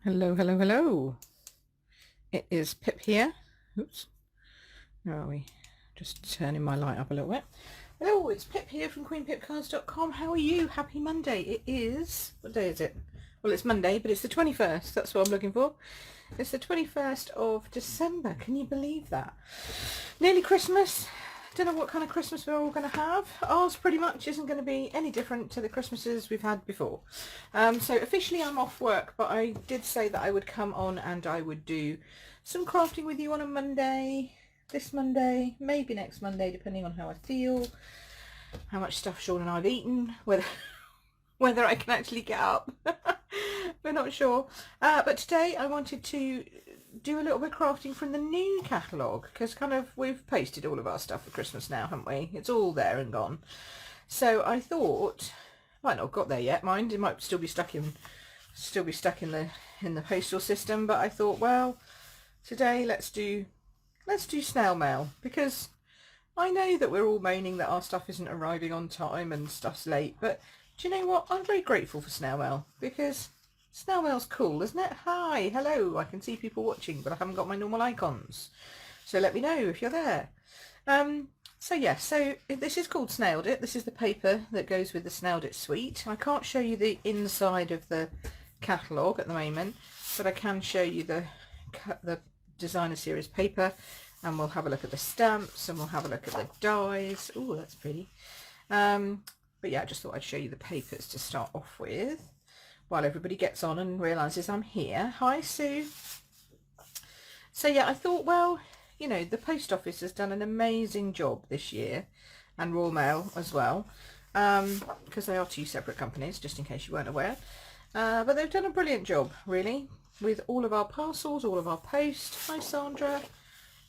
Hello, hello, hello. It is Pip here. Oops. Where are we? Just turning my light up a little bit. Hello, it's Pip here from queenpipcards.com. How are you? Happy Monday. It is... What day is it? Well, it's Monday, but it's the 21st. That's what I'm looking for. It's the 21st of December. Can you believe that? Nearly Christmas. Don't know what kind of Christmas we're all going to have. Ours pretty much isn't going to be any different to the Christmases we've had before. So officially I'm off work, but I did say that I would come on and I would do some crafting with you on a Monday, this Monday, maybe next Monday, depending on how I feel, how much stuff Sean and I've eaten, whether I can actually get up. We're not sure. But today I wanted to do a little bit of crafting from the new catalogue, because kind of we've posted all of our stuff for Christmas now, haven't we? It's all there and gone. So I thought, might not have got there yet, mind, it might still be stuck in the postal system, but I thought, well, today let's do snail mail, because I know that we're all moaning that our stuff isn't arriving on time and stuff's late, but do you know what? I'm very grateful for snail mail, because snail mail's cool, isn't it? Hi, hello, I can see people watching, but I haven't got my normal icons. So let me know if you're there. So yes, so this is called Snailed It. This is the paper that goes with the Snailed It suite. I can't show you the inside of the catalogue at the moment, but I can show you the designer series paper, and we'll have a look at the stamps, and we'll have a look at the dies. Oh, that's pretty. But yeah, I just thought I'd show you the papers to start off with, while everybody gets on and realises I'm here. Hi, Sue. So yeah, I thought, well, you know, the post office has done an amazing job this year, and Royal Mail as well, because they are two separate companies, just in case you weren't aware. But they've done a brilliant job, really, with all of our parcels, all of our post. Hi, Sandra.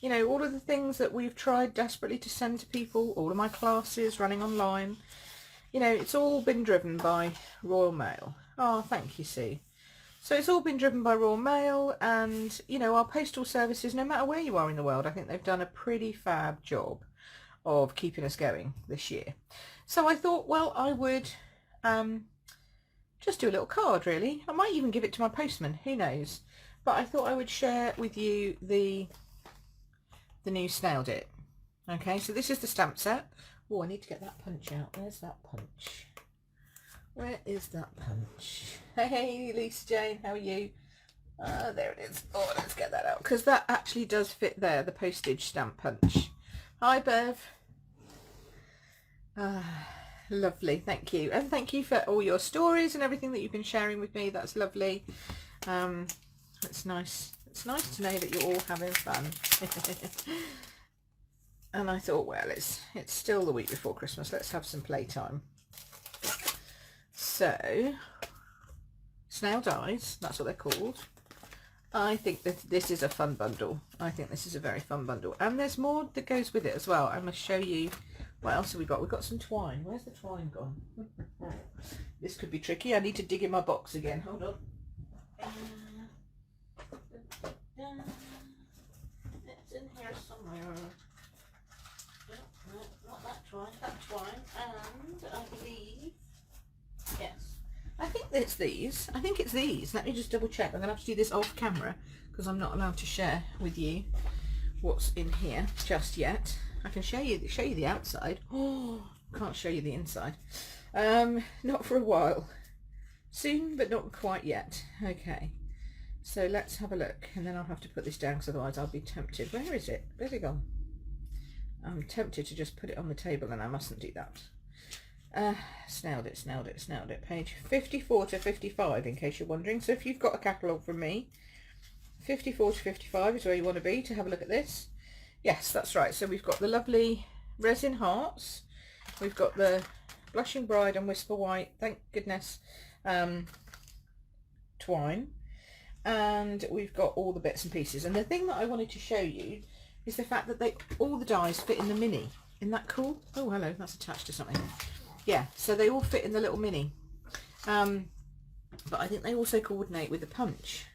You know, all of the things that we've tried desperately to send to people, all of my classes running online. You know, it's all been driven by Royal Mail. Oh, thank you, Sue. So it's all been driven by Royal Mail, and, you know, our postal services, no matter where you are in the world, I think they've done a pretty fab job of keeping us going this year. So I thought, well, I would just do a little card, really. I might even give it to my postman, who knows. But I thought I would share with you the new Snailed It. Okay, so this is the stamp set. Oh, I need to get that punch out. Where's that punch? Where is that punch? Hey, Lisa Jane, how are you? There it is. Oh, let's get that out, because that actually does fit there, the postage stamp punch. Hi, Bev. Lovely, thank you. And thank you for all your stories and everything that you've been sharing with me. That's lovely. It's nice. It's nice to know that you're all having fun. And I thought, well, it's still the week before Christmas. Let's have some playtime. So, snail dies, that's what they're called. I think that this is a fun bundle. I think this is a very fun bundle. And there's more that goes with it as well. I must show you. What else have we got? We've got some twine. Where's the twine gone? This could be tricky. I need to dig in my box again. Hold on. It's in here somewhere. No, not that twine. That twine. And I believe... Yes, I think it's these. I think it's these. Let me just double check. I'm gonna have to do this off camera, because I'm not allowed to share with you what's in here just yet. I can show you the outside. Oh, can't show you the inside. Not for a while. Soon, but not quite yet. Okay, so let's have a look, and then I'll have to put this down, because otherwise I'll be tempted. Where is it? Where's it gone? I'm tempted to just put it on the table, and I mustn't do that. Snailed it. Page 54 to 55, in case you're wondering. So if you've got a catalogue from me, 54 to 55 is where you want to be to have a look at this. Yes, that's right. So we've got the lovely resin hearts. We've got the Blushing Bride and Whisper White, thank goodness, twine. And we've got all the bits and pieces. And the thing that I wanted to show you is the fact that all the dies fit in the mini. Isn't that cool? Oh, hello, that's attached to something. Yeah, so they all fit in the little mini. But I think they also coordinate with the punch.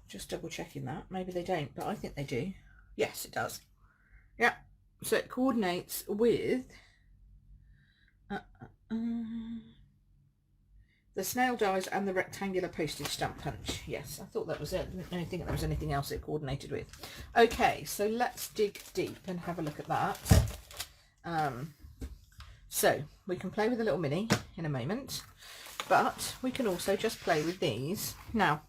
Just double checking that. Maybe they don't, but I think they do. Yes, it does. Yeah, so it coordinates with the The snail dies and the rectangular postage stamp punch. Yes, I thought that was it. I didn't think there was anything else it coordinated with. Okay, so let's dig deep and have a look at that. So we can play with the little mini in a moment, but we can also just play with these. Now,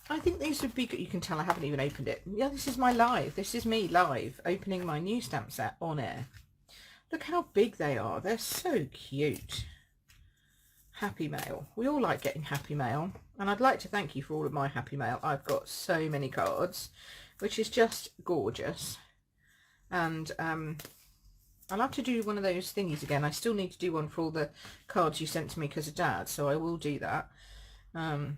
I think these would be good. You can tell I haven't even opened it. Yeah, this is my live. This is me live opening my new stamp set on air. Look how big they are. They're so cute. Happy mail. We all like getting happy mail, and I'd like to thank you for all of my happy mail. I've got so many cards, which is just gorgeous. And I'll have to do one of those thingies again. I still need to do one for all the cards you sent to me because of Dad, so I will do that. And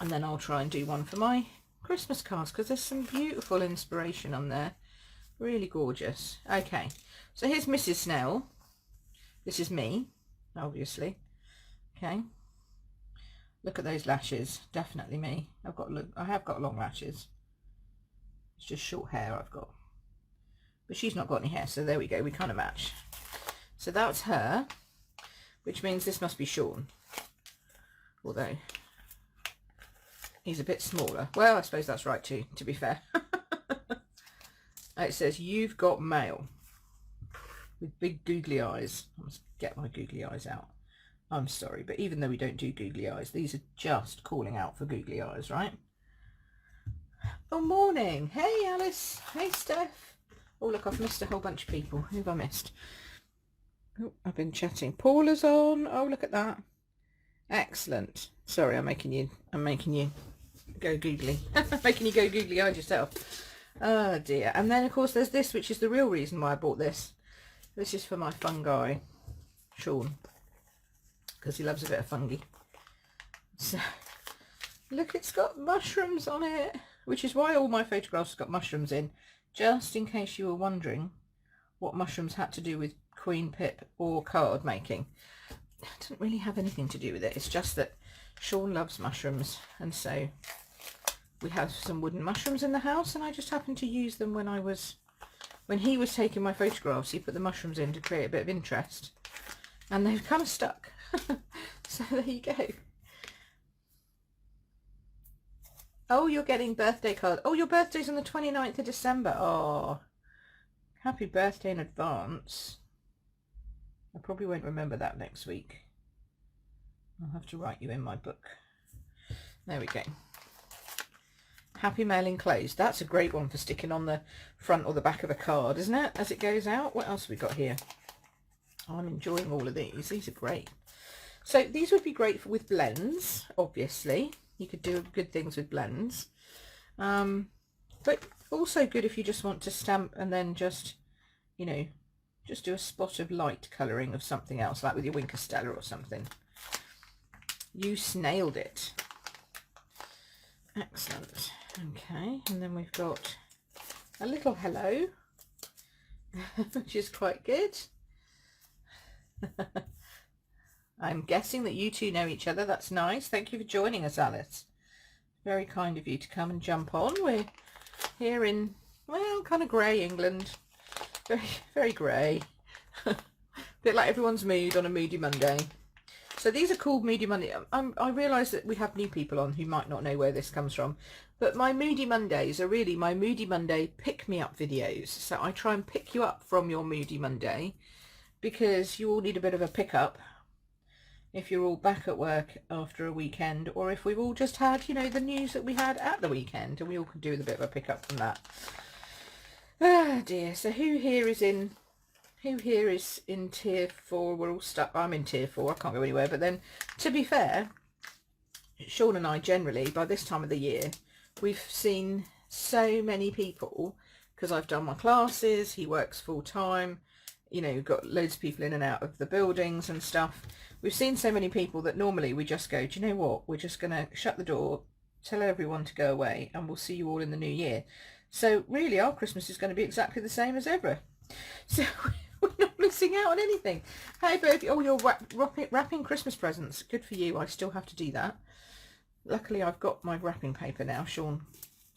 then I'll try and do one for my Christmas cards, because there's some beautiful inspiration on there. Really gorgeous. Okay, so here's Mrs. Snail. This is me, obviously. Okay, look at those lashes. Definitely me. I have got long lashes. It's just short hair I've got, but she's not got any hair, so there we go. We kind of match. So that's her, which means this must be Sean, although he's a bit smaller. Well, I suppose that's right too, to be fair. It says, "You've got mail," with big googly eyes. I must get my googly eyes out. I'm sorry, but even though we don't do googly eyes, these are just calling out for googly eyes, right? Oh, morning. Hey, Alice. Hey, Steph. Oh, look, I've missed a whole bunch of people. Who have I missed? Oh, I've been chatting. Paula's on. Oh, look at that. Excellent. Sorry, I'm making you go googly. Making you go googly-eyed yourself. Oh, dear. And then, of course, there's this, which is the real reason why I bought this. This is for my fungi, Sean, because he loves a bit of fungi. So, look, it's got mushrooms on it, which is why all my photographs have got mushrooms in, just in case you were wondering what mushrooms had to do with Queen Pip or card making. It doesn't really have anything to do with it. It's just that Sean loves mushrooms, and so we have some wooden mushrooms in the house, and I just happened to use them when he was taking my photographs. He put the mushrooms in to create a bit of interest, and they've kind of stuck. So there you go. Oh, you're getting birthday card. Oh, your birthday's on the 29th of December. Oh, happy birthday in advance. I probably won't remember that next week. I'll have to write you in my book. There we go. Happy mail enclosed. That's a great one for sticking on the front or the back of a card, isn't it, as it goes out? What else have we got here? I'm enjoying all of these. These are great. So these would be great with blends, obviously. You could do good things with blends. But also good if you just want to stamp and then just, you know, just do a spot of light colouring of something else, like with your Winker Stella or something. You snailed it. Excellent. Okay, and then we've got a little hello, which is quite good. I'm guessing that you two know each other. That's nice. Thank you for joining us, Alice. Very kind of you to come and jump on. We're here in, well, kind of grey England. Very, very grey. Bit like everyone's mood on a Moody Monday. So these are called Moody Monday. I realise that we have new people on who might not know where this comes from, but my Moody Mondays are really my Moody Monday pick-me-up videos. So I try and pick you up from your Moody Monday, because you all need a bit of a pick-up if you're all back at work after a weekend, or if we've all just had, you know, the news that we had at the weekend, and we all could do with a bit of a pick-up from that. Ah, dear. So who here is in tier 4? We're all stuck. I'm in tier 4. I can't go anywhere. But then, to be fair, Sean and I generally, by this time of the year, we've seen so many people, because I've done my classes, he works full-time, you know, got loads of people in and out of the buildings and stuff. We've seen so many people that normally we just go, do you know what, we're just going to shut the door, tell everyone to go away, and we'll see you all in the new year. So really our Christmas is going to be exactly the same as ever. So we're not missing out on anything. Hey, baby. Oh, you're wrapping Christmas presents. Good for you. I still have to do that. Luckily, I've got my wrapping paper now. Sean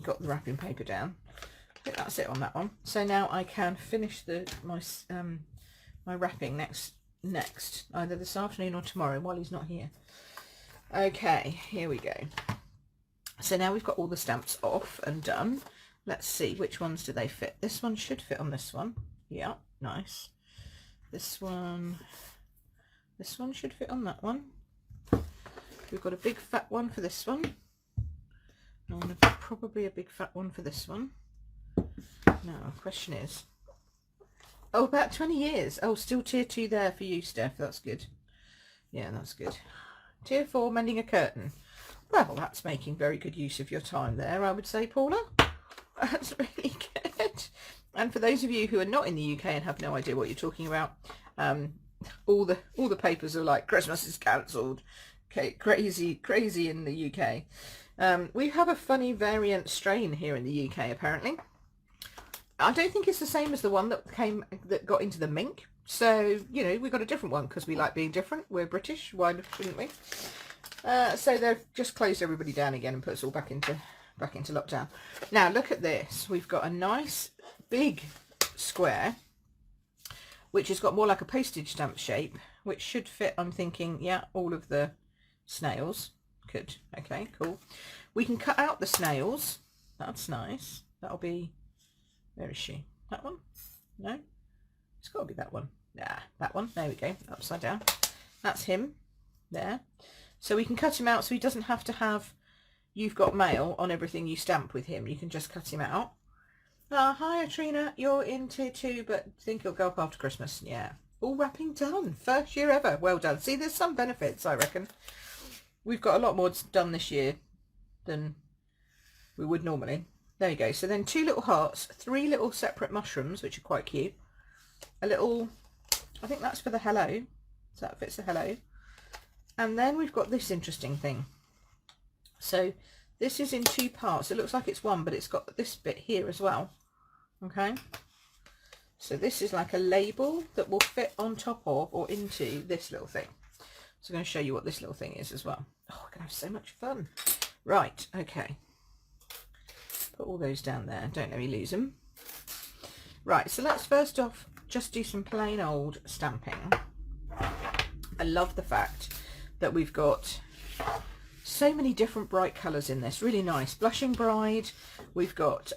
got the wrapping paper down. I think that's it on that one. So now I can finish my wrapping next, either this afternoon or tomorrow while he's not here. Okay, here we go. So now we've got all the stamps off and done. Let's see, which ones do they fit? This one should fit on this one. Yeah, nice. This one should fit on that one. We've got a big fat one for this one. And probably a big fat one for this one. Now, question is, oh, about 20 years. Oh, still tier 2 there for you, Steph. That's good. Yeah, that's good. Tier 4, mending a curtain. Well, that's making very good use of your time there, I would say, Paula. That's really good. And for those of you who are not in the UK and have no idea what you're talking about, all the papers are like, Christmas is cancelled. Okay, crazy in the UK. We have a funny variant strain here in the UK, apparently. I don't think it's the same as the one that got into the mink. So, you know, we've got a different one because we like being different. We're British. Why shouldn't we? So they've just closed everybody down again and put us all back into lockdown. Now, look at this. We've got a nice big square, which has got more like a postage stamp shape, which should fit, I'm thinking, yeah, all of the snails. Good. Okay, cool. We can cut out the snails. That's nice. That'll be... Where is she? That one? No? It's got to be that one. Yeah, that one. There we go. Upside down. That's him. There. So we can cut him out so he doesn't have to have "You've got mail" on everything you stamp with him. You can just cut him out. Hi, Trina. You're in tier 2, but think you'll go up after Christmas. Yeah. All wrapping done. First year ever. Well done. See, there's some benefits, I reckon. We've got a lot more done this year than we would normally. There you go. So then 2 little hearts, 3 little separate mushrooms, which are quite cute. A little, I think that's for the hello. So that fits the hello. And then we've got this interesting thing. So this is in 2 parts. It looks like it's one, but it's got this bit here as well. Okay. So this is like a label that will fit on top of or into this little thing. So I'm going to show you what this little thing is as well. Oh, we're going to have so much fun. Right. Okay. Put all those down there. Don't let me lose them. Right, so let's first off just do some plain old stamping. I love the fact that we've got so many different bright colours in this. Really nice. Blushing Bride. We've got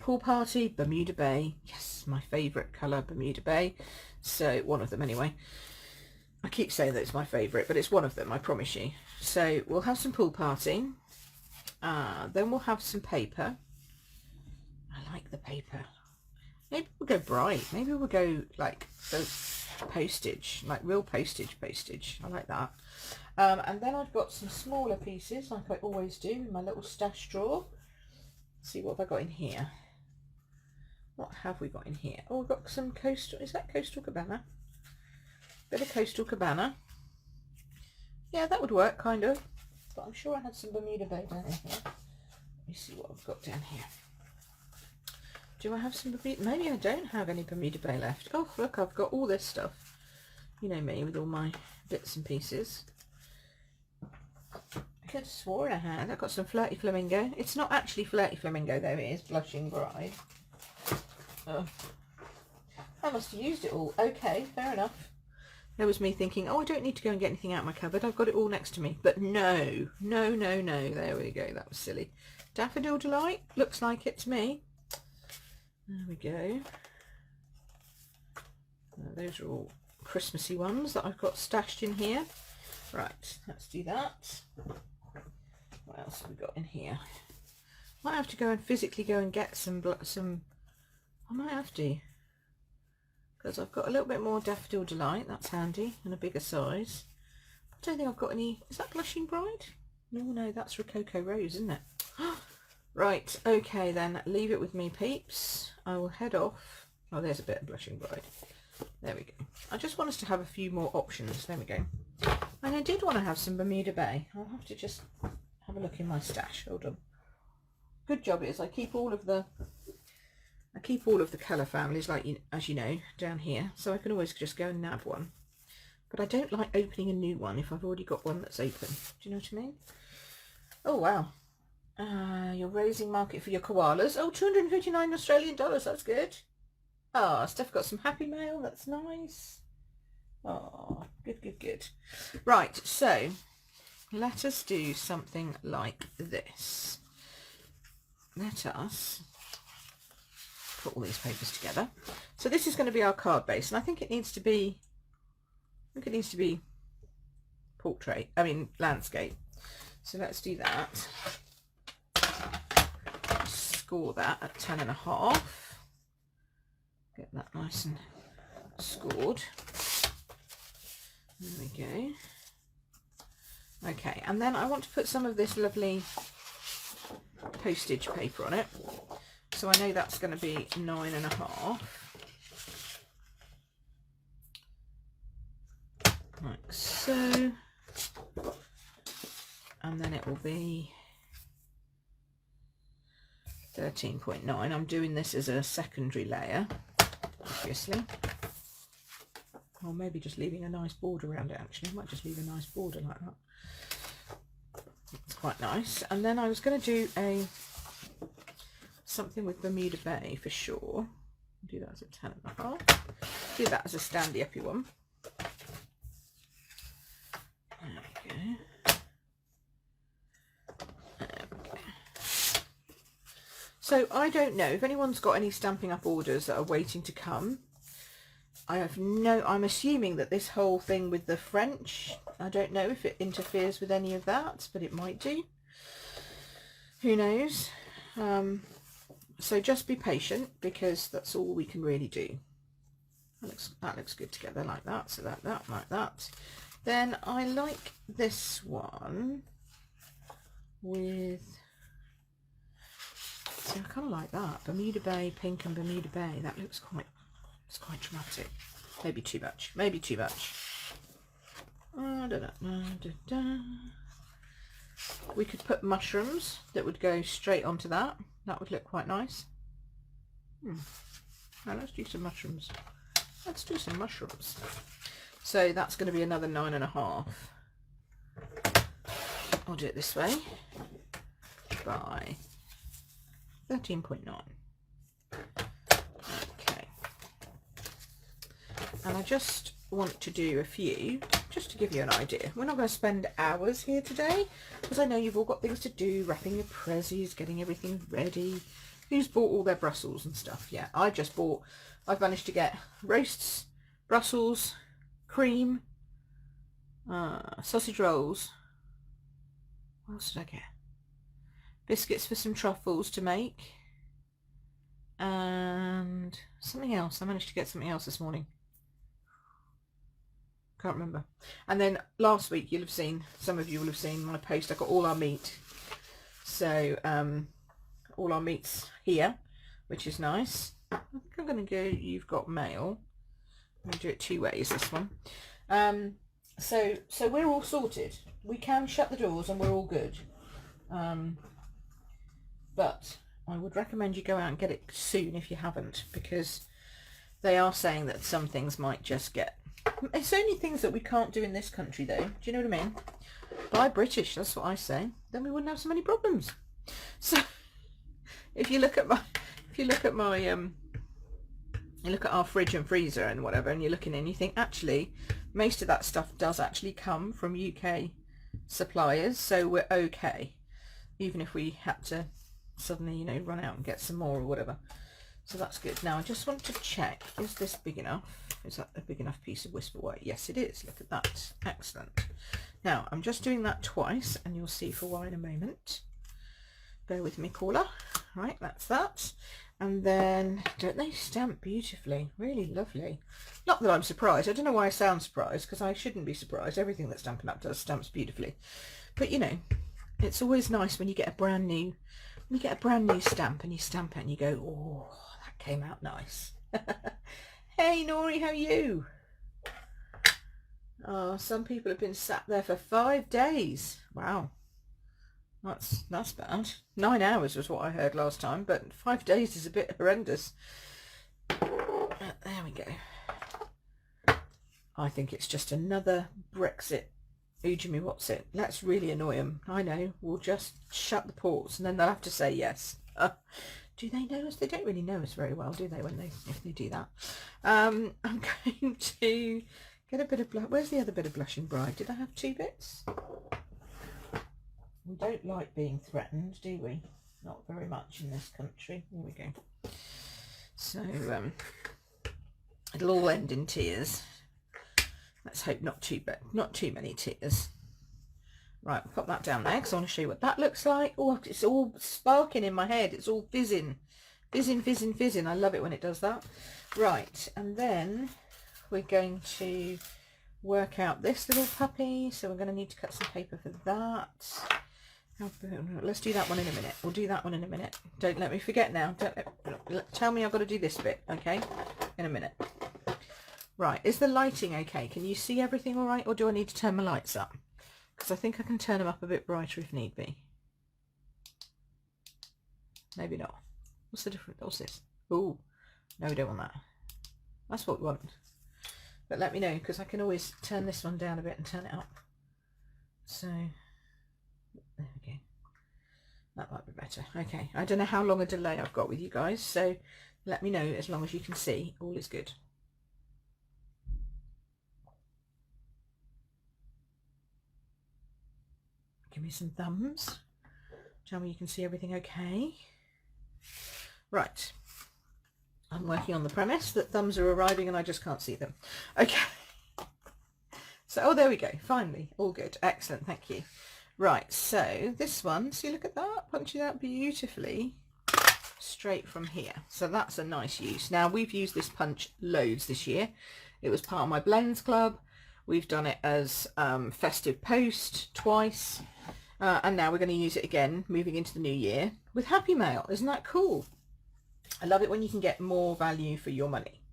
Pool Party, Bermuda Bay. Yes, my favourite colour, Bermuda Bay. So, one of them anyway. I keep saying that it's my favourite, but it's one of them, I promise you. So, we'll have some Pool Party. Then we'll have some paper. I like the paper. Maybe we'll go bright. Maybe we'll go like the postage, like real postage. I like that. And then I've got some smaller pieces, like I always do, in my little stash drawer. Let's see, what have I got in here? What have we got in here? Oh, we've got some coastal. Is that Coastal Cabana? Bit of Coastal Cabana. Yeah, that would work, kind of. But I'm sure I had some Bermuda Bay down in here. Let me see what I've got down here. Do I have some Bermuda? Maybe I don't have any Bermuda Bay left. Oh, look, I've got all this stuff. You know me, with all my bits and pieces. I could have sworn I had. I've got some Flirty Flamingo. It's not actually Flirty Flamingo, though. It is Blushing Bride. Oh. I must have used it all. Okay, fair enough. There was me thinking, oh, I don't need to go and get anything out of my cupboard. I've got it all next to me. But no. No. There we go. That was silly. Daffodil Delight. Looks like it to me. There we go. Those are all Christmassy ones that I've got stashed in here. Right, let's do that. What else have we got in here? Might have to go and physically go and get some. I might have to, because I've got a little bit more Daffodil Delight. That's handy, and a bigger size. I don't think I've got any. Is that Blushing Bride? No, that's Rococo Rose, isn't it? Right, okay then, leave it with me, peeps. I will head off. Oh, there's a bit of Blushing Bride. There we go. I just want us to have a few more options. There we go. And I did want to have some Bermuda Bay. I'll have to just have a look in my stash. Hold on. Good job is I keep all of the colour families, like, as you know, down here. So I can always just go and nab one. But I don't like opening a new one if I've already got one that's open. Do you know what I mean? Oh, wow. You're raising market for your koalas. Oh, 259 Australian dollars. That's good. Oh, Steph got some happy mail. That's nice. Oh, good. Right, so let us do something like this. Let us put all these papers together. So this is going to be our card base, and I think it needs to be, portrait, landscape. So let's do that. Score that at 10.5. Get that nice and scored. There we go. Okay, and then I want to put some of this lovely postage paper on it. So I know that's going to be 9.5. Like so. And then it will be 13.9. I'm doing this as a secondary layer, obviously. Or maybe just leaving a nice border around it, actually. I might just leave a nice border like that. It's quite nice. And then I was going to do something with Bermuda Bay for sure. Do that as a 10.5. Do that as a standy-uppy one. There we go. So I don't know if anyone's got any Stampin' Up orders that are waiting to come. I'm assuming that this whole thing with the French, I don't know if it interferes with any of that, but it might do. Who knows? So just be patient, because that's all we can really do. That looks good together like that. So that like that. Then I like this one with, so I kind of like that. Bermuda Bay, pink and Bermuda Bay. That looks quite, it's quite dramatic. Maybe too much. Maybe too much. We could put mushrooms that would go straight onto that. That would look quite nice. Now let's do some mushrooms. Let's do some mushrooms. So that's going to be another 9.5. I'll do it this way. By 13.9. Okay. And I just want to do a few, just to give you an idea. We're not going to spend hours here today, because I know you've all got things to do, wrapping your prezzies, getting everything ready. Who's bought all their Brussels and stuff? Yeah, I've managed to get roasts, Brussels, cream, sausage rolls. What else did I get? Biscuits for some truffles to make, and something else. I managed to get something else this morning. Can't remember. And then last week some of you will have seen my post. I got all our meat. So all our meat's here, which is nice. I think I'm going to go, you've got mail. I'm going to do it two ways, this one. So we're all sorted. We can shut the doors and we're all good. But I would recommend you go out and get it soon if you haven't, because they are saying that some things might just get... It's only things that we can't do in this country, though. Do you know what I mean? Buy British, that's what I say. Then we wouldn't have so many problems. So if you look at you look at our fridge and freezer and whatever, and you're looking in, you think actually most of that stuff does actually come from UK suppliers, so we're okay, even if we had to suddenly, run out and get some more or whatever. So that's good. Now I just want to check, is this big enough? Is that a big enough piece of Whisper White? Yes, it is. Look at that. Excellent. Now I'm just doing that twice, and you'll see for why in a moment. Bear with me, caller. Right, that's that. And then, don't they stamp beautifully? Really lovely. Not that I'm surprised. I don't know why I sound surprised, because I shouldn't be surprised. Everything that Stampin' Up does stamps beautifully. But it's always nice when you get a brand new stamp, and you stamp it and you go, oh, that came out nice. Hey Nori, how are you? Oh, some people have been sat there for 5 days. Wow. That's bad. 9 hours was what I heard last time, but 5 days is a bit horrendous. There we go. I think it's just another Brexit. Ujimi, what's it? Let's really annoy them. I know. We'll just shut the ports, and then they'll have to say yes. Do they know us? They don't really know us very well, do they? If they do that. I'm going to get a bit of blush. Where's the other bit of Blushing Bride? Did I have 2 bits? We don't like being threatened, do we? Not very much in this country. Here we go. So it'll all end in tears. Let's hope not too many tears. Right, pop that down there because I want to show you what that looks like. Oh, it's all sparking in my head. It's all fizzing. Fizzing. I love it when it does that. Right, and then we're going to work out this little puppy. So we're going to need to cut some paper for that. Let's do that one in a minute. We'll do that one in a minute. Don't let me forget now. Tell me I've got to do this bit, okay? In a minute. Right, is the lighting okay? Can you see everything all right, or do I need to turn my lights up? Because I think I can turn them up a bit brighter if need be. Maybe not. What's the difference? What's this? Oh, no, we don't want that. That's what we want. But let me know, because I can always turn this one down a bit and turn it up. So, there we go. That might be better. Okay, I don't know how long a delay I've got with you guys, so let me know as long as you can see. All is good. Give me some thumbs. Tell me you can see everything okay. Right. I'm working on the premise that thumbs are arriving and I just can't see them. Okay. So, oh, there we go. Finally. All good. Excellent. Thank you. Right. So this one, see, look at that. Punching out beautifully straight from here. So that's a nice use. Now, we've used this punch loads this year. It was part of my blends club. We've done it as festive post twice. And now we're going to use it again, moving into the new year, with Happy Mail. Isn't that cool? I love it when you can get more value for your money.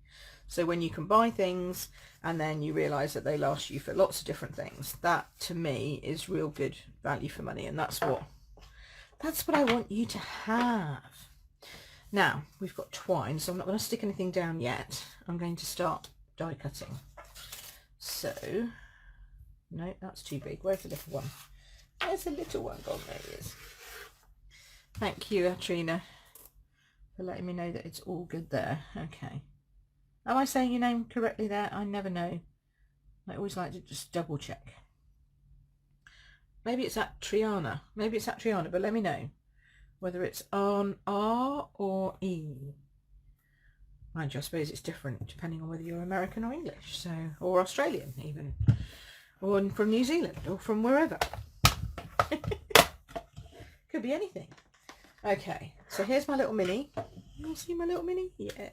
So when you can buy things and then you realise that they last you for lots of different things, that to me is real good value for money. And that's what I want you to have. Now, we've got twine, so I'm not going to stick anything down yet. I'm going to start die cutting. So, no, that's too big. Where's the little one? There's a little one gone. There it is. Thank you, Atrina, for letting me know that it's all good there. Okay. Am I saying your name correctly there? I never know. I always like to just double check. Maybe it's Atriana. Maybe it's Atriana, but let me know whether it's on R or E. Mind you, I suppose it's different depending on whether you're American or English, so, or Australian even, or from New Zealand, or from wherever. Could be anything. Okay, so here's my little mini. You see my little mini? Yeah.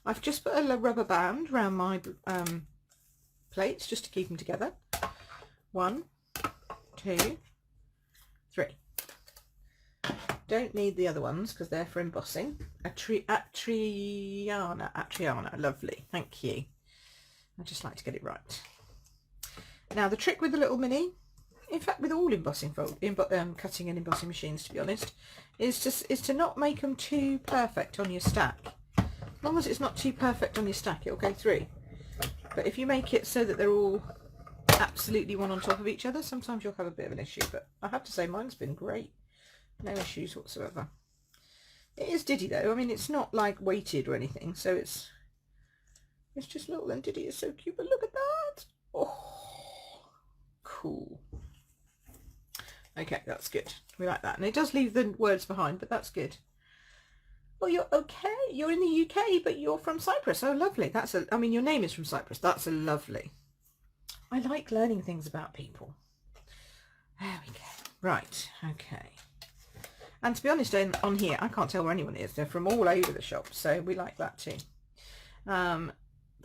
I've just put a rubber band around my plates just to keep them together. 1, 2, 3. Don't need the other ones because they're for embossing. Atriana, lovely, thank you. I just like to get it right. Now the trick with the little mini, in fact with all embossing cutting and embossing machines, to be honest, is to not make them too perfect on your stack. As long as it's not too perfect on your stack, it'll go through. But if you make it so that they're all absolutely one on top of each other, sometimes you'll have a bit of an issue. But I have to say mine's been great. No issues whatsoever. It is Diddy though. I mean, it's not like weighted or anything, so it's just little, and Diddy is so cute. But look at that. Oh, cool. Okay, that's good. We like that. And it does leave the words behind, but that's good. Oh, you're okay. You're in the UK, but you're from Cyprus. Oh, lovely. I mean, your name is from Cyprus. That's a lovely. I like learning things about people. There we go. Right. Okay. And to be honest, on here, I can't tell where anyone is. They're from all over the shop, so we like that too. But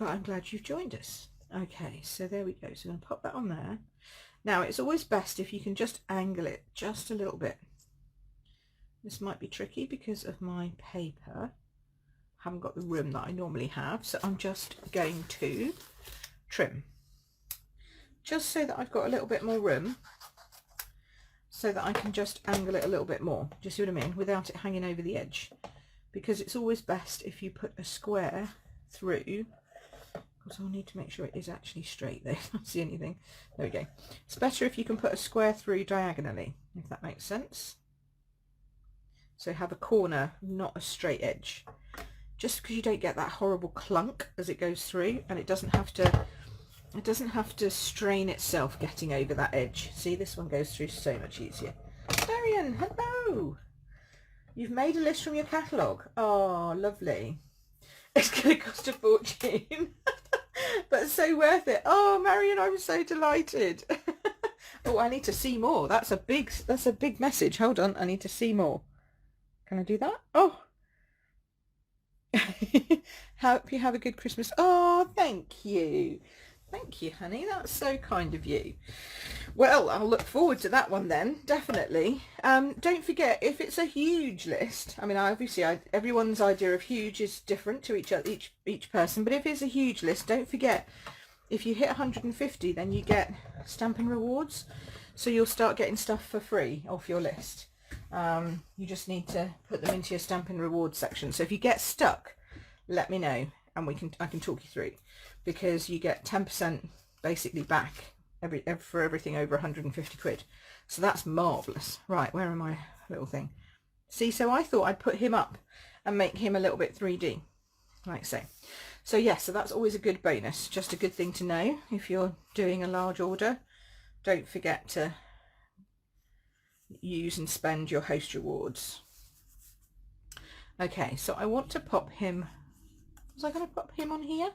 I'm glad you've joined us. Okay, so there we go. So I'm going to pop that on there. Now, it's always best if you can just angle it just a little bit. This might be tricky because of my paper. I haven't got the room that I normally have, so I'm just going to trim. Just so that I've got a little bit more room, so that I can just angle it a little bit more. Do you see what I mean? Without it hanging over the edge. Because it's always best if you put a square through. Because I'll need to make sure it is actually straight there. I don't see anything. There we go. It's better if you can put a square through diagonally, if that makes sense. So have a corner, not a straight edge. Just because you don't get that horrible clunk as it goes through, and it doesn't have to strain itself getting over that edge. See, this one goes through so much easier. Marion, hello. You've made a list from your catalogue. Oh, lovely. It's going to cost a fortune, but so worth it. Oh, Marion, I'm so delighted. Oh, I need to see more. That's a big message. Hold on, I need to see more. Can I do that? Oh. Hope you have a good Christmas. Oh, thank you. Thank you, honey. That's so kind of you. Well, I'll look forward to that one then, definitely. Don't forget, if it's a huge list, I mean, obviously everyone's idea of huge is different to each person, but if it's a huge list, don't forget, if you hit 150, then you get Stampin' Rewards. So you'll start getting stuff for free off your list. You just need to put them into your Stampin' Rewards section. So if you get stuck, let me know and I can talk you through, because you get 10% basically back for everything over 150 quid. So that's marvellous. Right, where am I? Little thing. See, so I thought I'd put him up and make him a little bit 3D, like so. So yes, so that's always a good bonus, just a good thing to know if you're doing a large order. Don't forget to use and spend your host rewards. Okay, so I want to pop him. Was I going to pop him on here?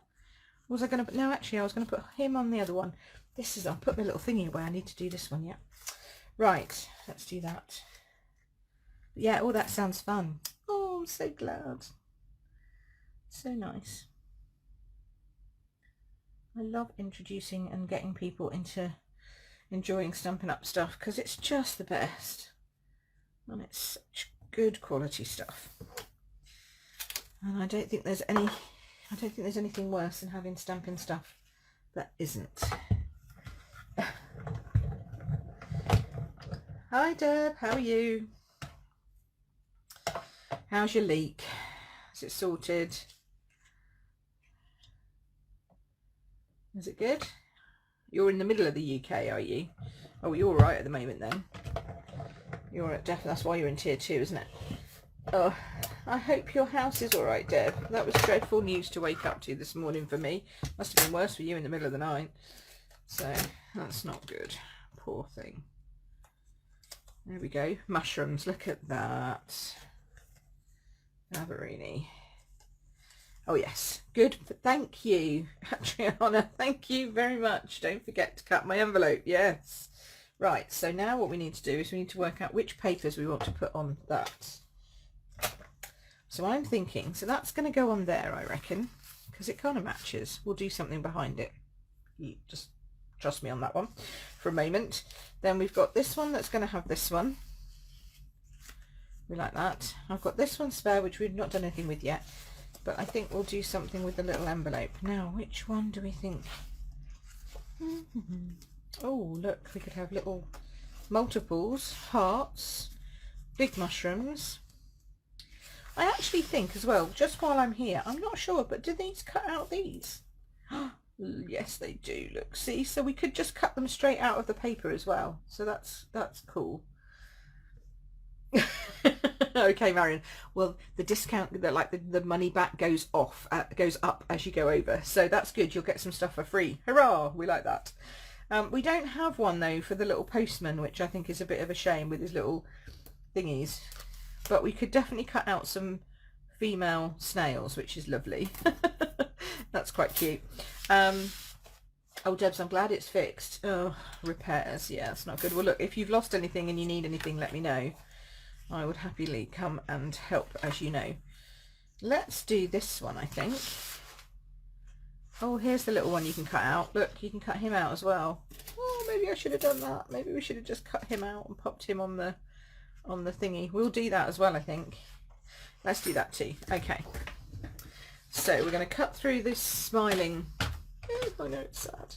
Was I going to? No, actually, I was going to put him on the other one. This is. I'll put my little thingy away. I need to do this one. Yeah. Right. Let's do that. Yeah. Oh, that sounds fun. Oh, I'm so glad. So nice. I love introducing and getting people into enjoying Stampin' Up stuff, because it's just the best, and it's such good quality stuff. And I don't think there's anything worse than having Stampin' stuff that isn't. Hi Deb, how are you? How's your leak? Is it sorted? Is it good? You're in the middle of the UK, are you? Oh, you're all right at the moment then. You're at that's why you're in tier 2, isn't it? Oh, I hope your house is all right, Deb. That was dreadful news to wake up to this morning for me. Must have been worse for you in the middle of the night. So that's not good. Poor thing. There we go. Mushrooms. Look at that. Averini. Oh yes, good. Thank you, Adriana. Thank you very much. Don't forget to cut my envelope. Yes. Right, so now what we need to do is we need to work out which papers we want to put on that. So I'm thinking, so that's going to go on there, I reckon, because it kind of matches. We'll do something behind it. You just trust me on that one for a moment. Then we've got this one that's going to have this one. We like that. I've got this one spare, which we've not done anything with yet. But I think we'll do something with the little envelope. Now, which one do we think? Oh, look, we could have little multiples, hearts, big mushrooms. I actually think as well, just while I'm here, I'm not sure, but do these cut out these? Yes, they do. Look, see, so we could just cut them straight out of the paper as well. So that's cool. Okay, Marion. Well, the discount, the money back goes up as you go over. So that's good. You'll get some stuff for free. Hurrah! We like that. We don't have one though for the little postman, which I think is a bit of a shame with his little thingies. But we could definitely cut out some female snails, which is lovely. That's quite cute. Oh, Debs, I'm glad it's fixed. Oh, repairs. Yeah, it's not good. Well, look, if you've lost anything and you need anything, let me know. I would happily come and help, as you know. Let's do this one, I think. Oh, here's the little one you can cut out. Look, you can cut him out as well. Oh, maybe I should have done that. Maybe we should have just cut him out and popped him on the thingy. We'll do that as well, I think. Let's do that too. Okay. So we're going to cut through this smiling. Oh, I know it's sad.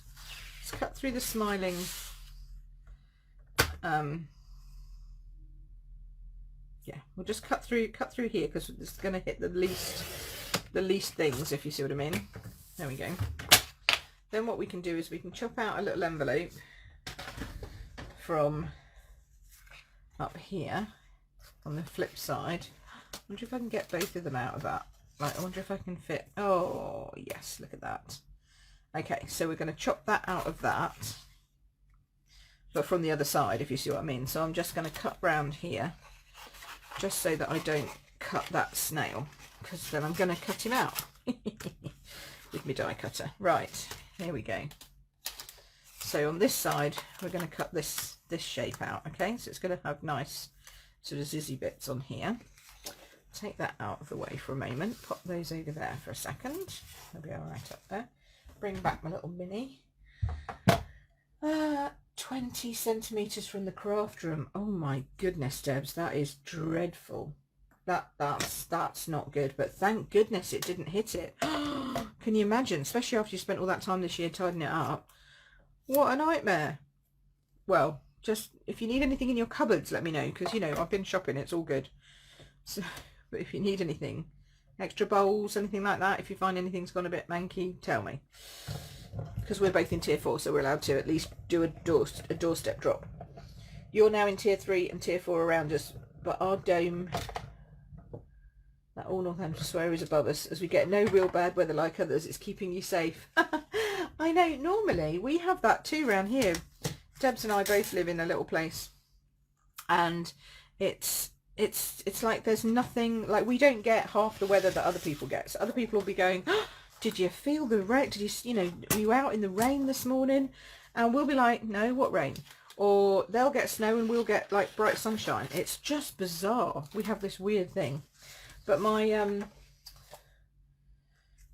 Let's cut through the smiling. Yeah, we'll just cut through here because it's going to hit the least things, if you see what I mean. There we go. Then what we can do is we can chop out a little envelope from up here on the flip side. I wonder if I can get both of them out of that. Right, I wonder if I can fit. Oh yes, look at that. Okay, so we're going to chop that out of that. but from the other side, if you see what I mean. So I'm just going to cut round here, just so that I don't cut that snail, because then I'm going to cut him out with my die cutter. Right, here we go. So on this side, we're going to cut this shape out, okay? So it's going to have nice sort of zizzy bits on here. Take that out of the way for a moment, pop those over there for a second. They'll be all right up there. Bring back my little mini. 20 centimetres from the craft room. Oh my goodness, Debs, that is dreadful. That's not good, but thank goodness it didn't hit it. Can you imagine, especially after you spent all that time this year tidying it up? What a nightmare. Well, just if you need anything in your cupboards, let me know, because you know I've been shopping, it's all good. So, but if you need anything, extra bowls, anything like that, if you find anything's gone a bit manky, tell me, because we're both in tier 4, so we're allowed to at least do a doorstep drop. You're now in tier 3 and tier 4 around us, but our dome, that all Northampton swear, is above us. As we get no real bad weather like others, it's keeping you safe. I know, normally we have that too around here. Debs and I both live in a little place, and it's like there's nothing, like we don't get half the weather that other people get. So other people will be going, oh, did you feel the rain? Did you know, were you out in the rain this morning? And we'll be like, no, what rain? Or they'll get snow and we'll get like bright sunshine. It's just bizarre. We have this weird thing. But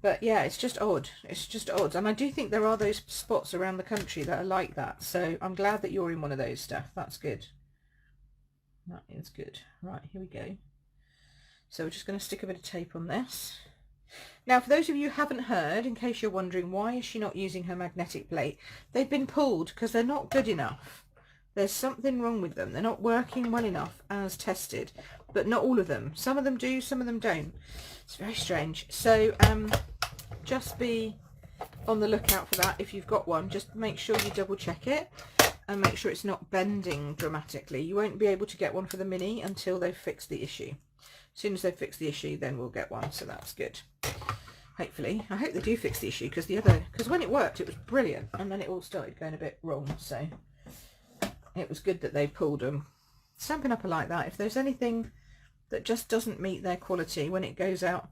but yeah, it's just odd. It's just odd. And I do think there are those spots around the country that are like that. So I'm glad that you're in one of those stuff. That's good. That is good. Right, here we go. So we're just going to stick a bit of tape on this. Now, for those of you who haven't heard, in case you're wondering, why is she not using her magnetic plate? They've been pulled because they're not good enough. There's something wrong with them. They're not working well enough as tested. But not all of them. Some of them do, some of them don't. It's very strange. So just be on the lookout for that. If you've got one, just make sure you double check it and make sure it's not bending dramatically. You won't be able to get one for the mini until they've fixed the issue. As soon as they've fixed the issue, then we'll get one. So that's good. Hopefully. I hope they do fix the issue, because when it worked, it was brilliant, and then it all started going a bit wrong. So it was good that they pulled them. Stampin' Up are like that. If there's anything that just doesn't meet their quality when it goes out,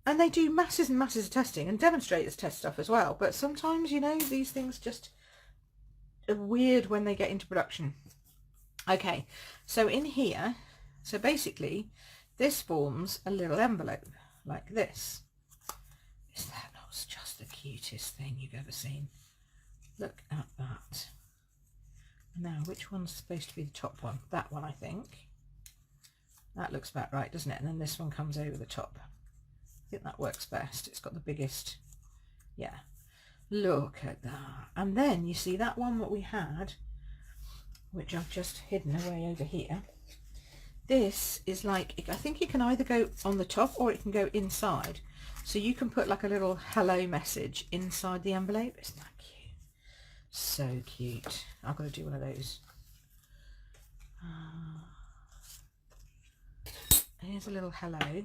and they do masses and masses of testing, and demonstrators test stuff as well, but sometimes, you know, these things just are weird when they get into production. Okay, so in here, so basically this forms a little envelope like this. Is that not just the cutest thing you've ever seen? Look at that. Now, which one's supposed to be the top one? That one, I think. That looks about right, doesn't it? And then this one comes over the top. I think that works best. It's got the biggest, yeah. Look at that. And then you see that one that we had, which I've just hidden away over here. This is like, I think it can either go on the top or it can go inside. So you can put like a little hello message inside the envelope. Isn't that cute? So cute. I've got to do one of those. Here's a little hello.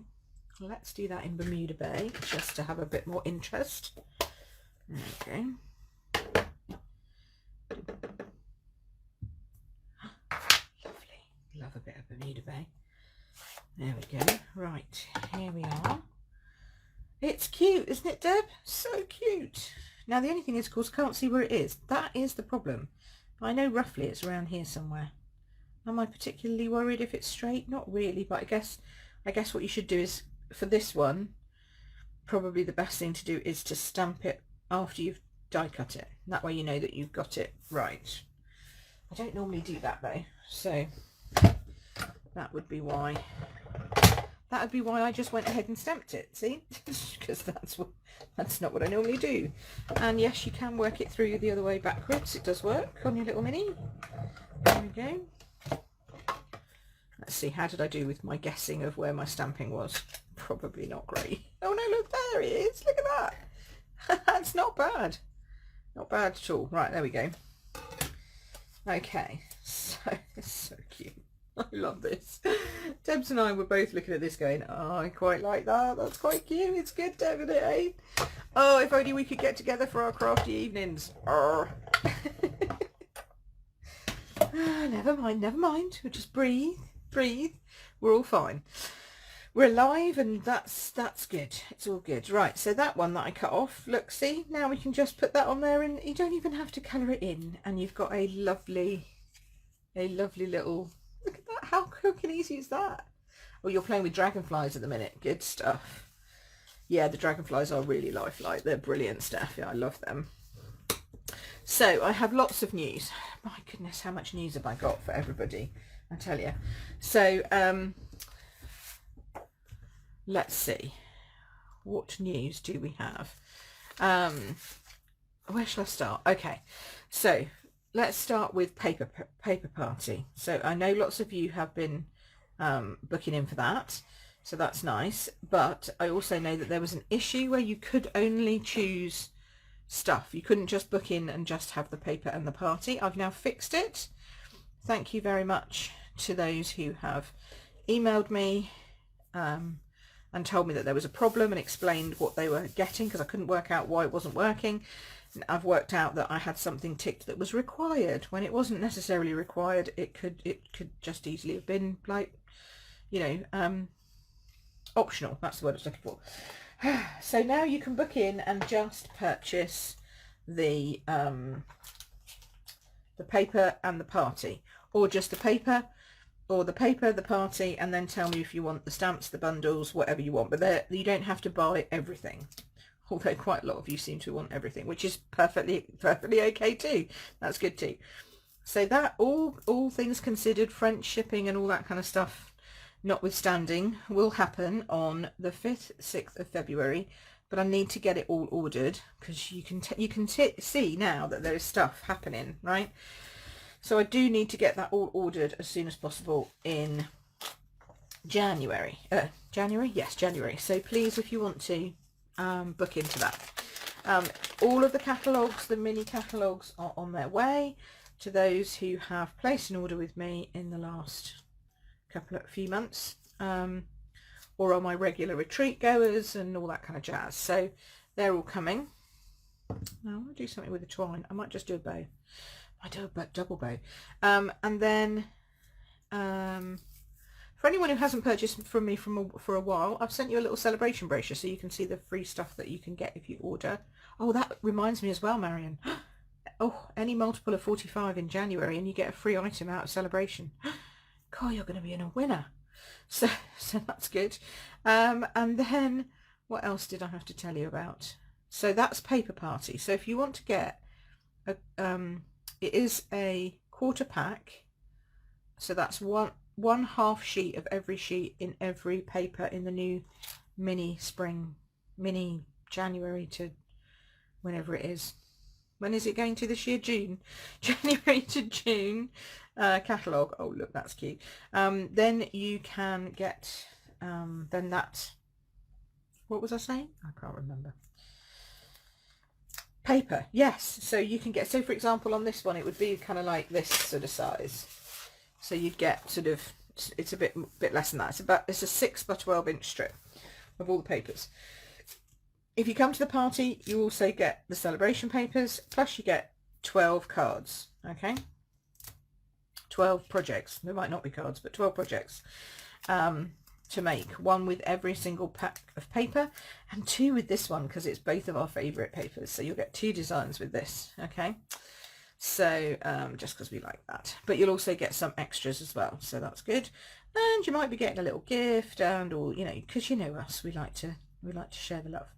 Let's do that in Bermuda Bay, just to have a bit more interest. There we go. Lovely. Love a bit of Bermuda Bay. There we go. Right, here we are. It's cute, isn't it, Deb? So cute. Now, the only thing is, of course, I can't see where it is. That is the problem. I know roughly it's around here somewhere. Am I particularly worried if it's straight? Not really, but I guess what you should do is, for this one, probably the best thing to do is to stamp it after you've die cut it. That way you know that you've got it right. I don't normally do that though, so that would be why. That would be why I just went ahead and stamped it, see? Because that's not what I normally do. And yes, you can work it through the other way backwards. It does work on your little mini. There we go. Let's see, how did I do with my guessing of where my stamping was? Probably not great. Oh no, look, there it is. Look at that. That's not bad. Not bad at all. Right, there we go. Okay, so it's so cute. I love this. Debs and I were both looking at this going, oh, I quite like that. That's quite cute. It's good, Deb, isn't it, eh? Oh, if only we could get together for our crafty evenings. Never mind, never mind. We'll just breathe, breathe. We're all fine. We're alive, and that's good. It's all good. Right, so that one that I cut off, look, see, now we can just put that on there, and you don't even have to colour it in, and you've got a lovely little, look at that, how quick and easy is that? Oh, you're playing with dragonflies at the minute. Good stuff. Yeah, the dragonflies are really lifelike. They're brilliant stuff. Yeah, I love them. So I have lots of news. My goodness, how much news have I got for everybody? I tell you. So let's see. What news do we have? Where shall I start? Okay, so let's start with paper party. So I know lots of you have been booking in for that, so that's nice, but I also know that there was an issue where you could only choose stuff. You couldn't just book in and just have the paper and the party. I've now fixed it. Thank you very much to those who have emailed me and told me that there was a problem and explained what they were getting, because I couldn't work out why it wasn't working. I've worked out that I had something ticked that was required when it wasn't necessarily required. It could just easily have been, like, you know, optional. That's the word I was looking for. So now you can book in and just purchase the paper and the party, or just the paper, or the paper, the party, and then tell me if you want the stamps, the bundles, whatever you want. But you don't have to buy everything, although quite a lot of you seem to want everything, which is perfectly okay too. That's good too. So that, all things considered, French shipping and all that kind of stuff notwithstanding, will happen on the 5th, 6th of February, but I need to get it all ordered, because you can see now that there is stuff happening, right? So I do need to get that all ordered as soon as possible in January. January? Yes, January. So please, if you want to book into that. All of the catalogues, the mini catalogues, are on their way to those who have placed an order with me in the last few months, or on my regular retreat goers and all that kind of jazz. So they're all coming. Now I'll do something with the twine. I might just do a bow. I do a double bow. And then for anyone who hasn't purchased from me for a while, I've sent you a little celebration brochure so you can see the free stuff that you can get if you order. Oh, that reminds me as well, Marion. Oh, any multiple of 45 in January and you get a free item out of celebration. God, you're going to be a winner. So that's good. And then what else did I have to tell you about? So that's paper party. So if you want to get a, it is a quarter pack. So that's one half sheet of every sheet in every paper in the new mini January to whenever it is. When is it going to this year? June. January to June catalogue. Oh, look, that's cute. Then you can get, then that, what was I saying? I can't remember. Paper, yes. So you can get, so for example, on this one, it would be kind of like this sort of size. So you'd get sort of, it's a bit less than that. It's a 6 by 12 inch strip of all the papers. If you come to the party, you also get the celebration papers, plus you get 12 cards, okay? 12 projects. There might not be cards, but 12 projects to make. One with every single pack of paper, and 2 with this one, because it's both of our favourite papers. So you'll get 2 designs with this, okay? So just because we like that. But you'll also get some extras as well, so that's good. And you might be getting a little gift, and or, you know, because you know us, we like to share the love.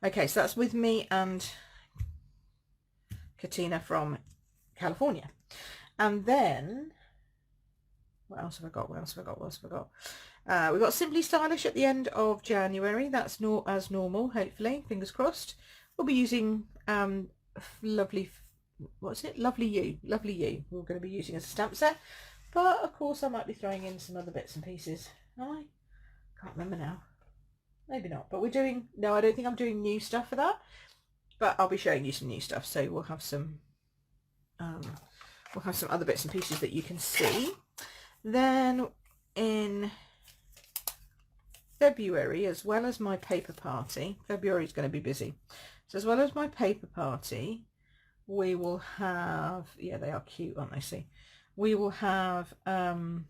Okay, so that's with me and Katina from California. And then what else have I got? We've got Simply Stylish at the end of January. That's not as normal, hopefully, fingers crossed. We'll be using Lovely You we're going to be using as a stamp set, but of course I might be throwing in some other bits and pieces. I can't remember now. Maybe not, but we're doing, no, I don't think I'm doing new stuff for that, but I'll be showing you some new stuff. So we'll have some other bits and pieces that you can see. Then in February, as well as my paper party, February is going to be busy. So as well as my paper party, we will have, yeah, they are cute, aren't they? See, we will have for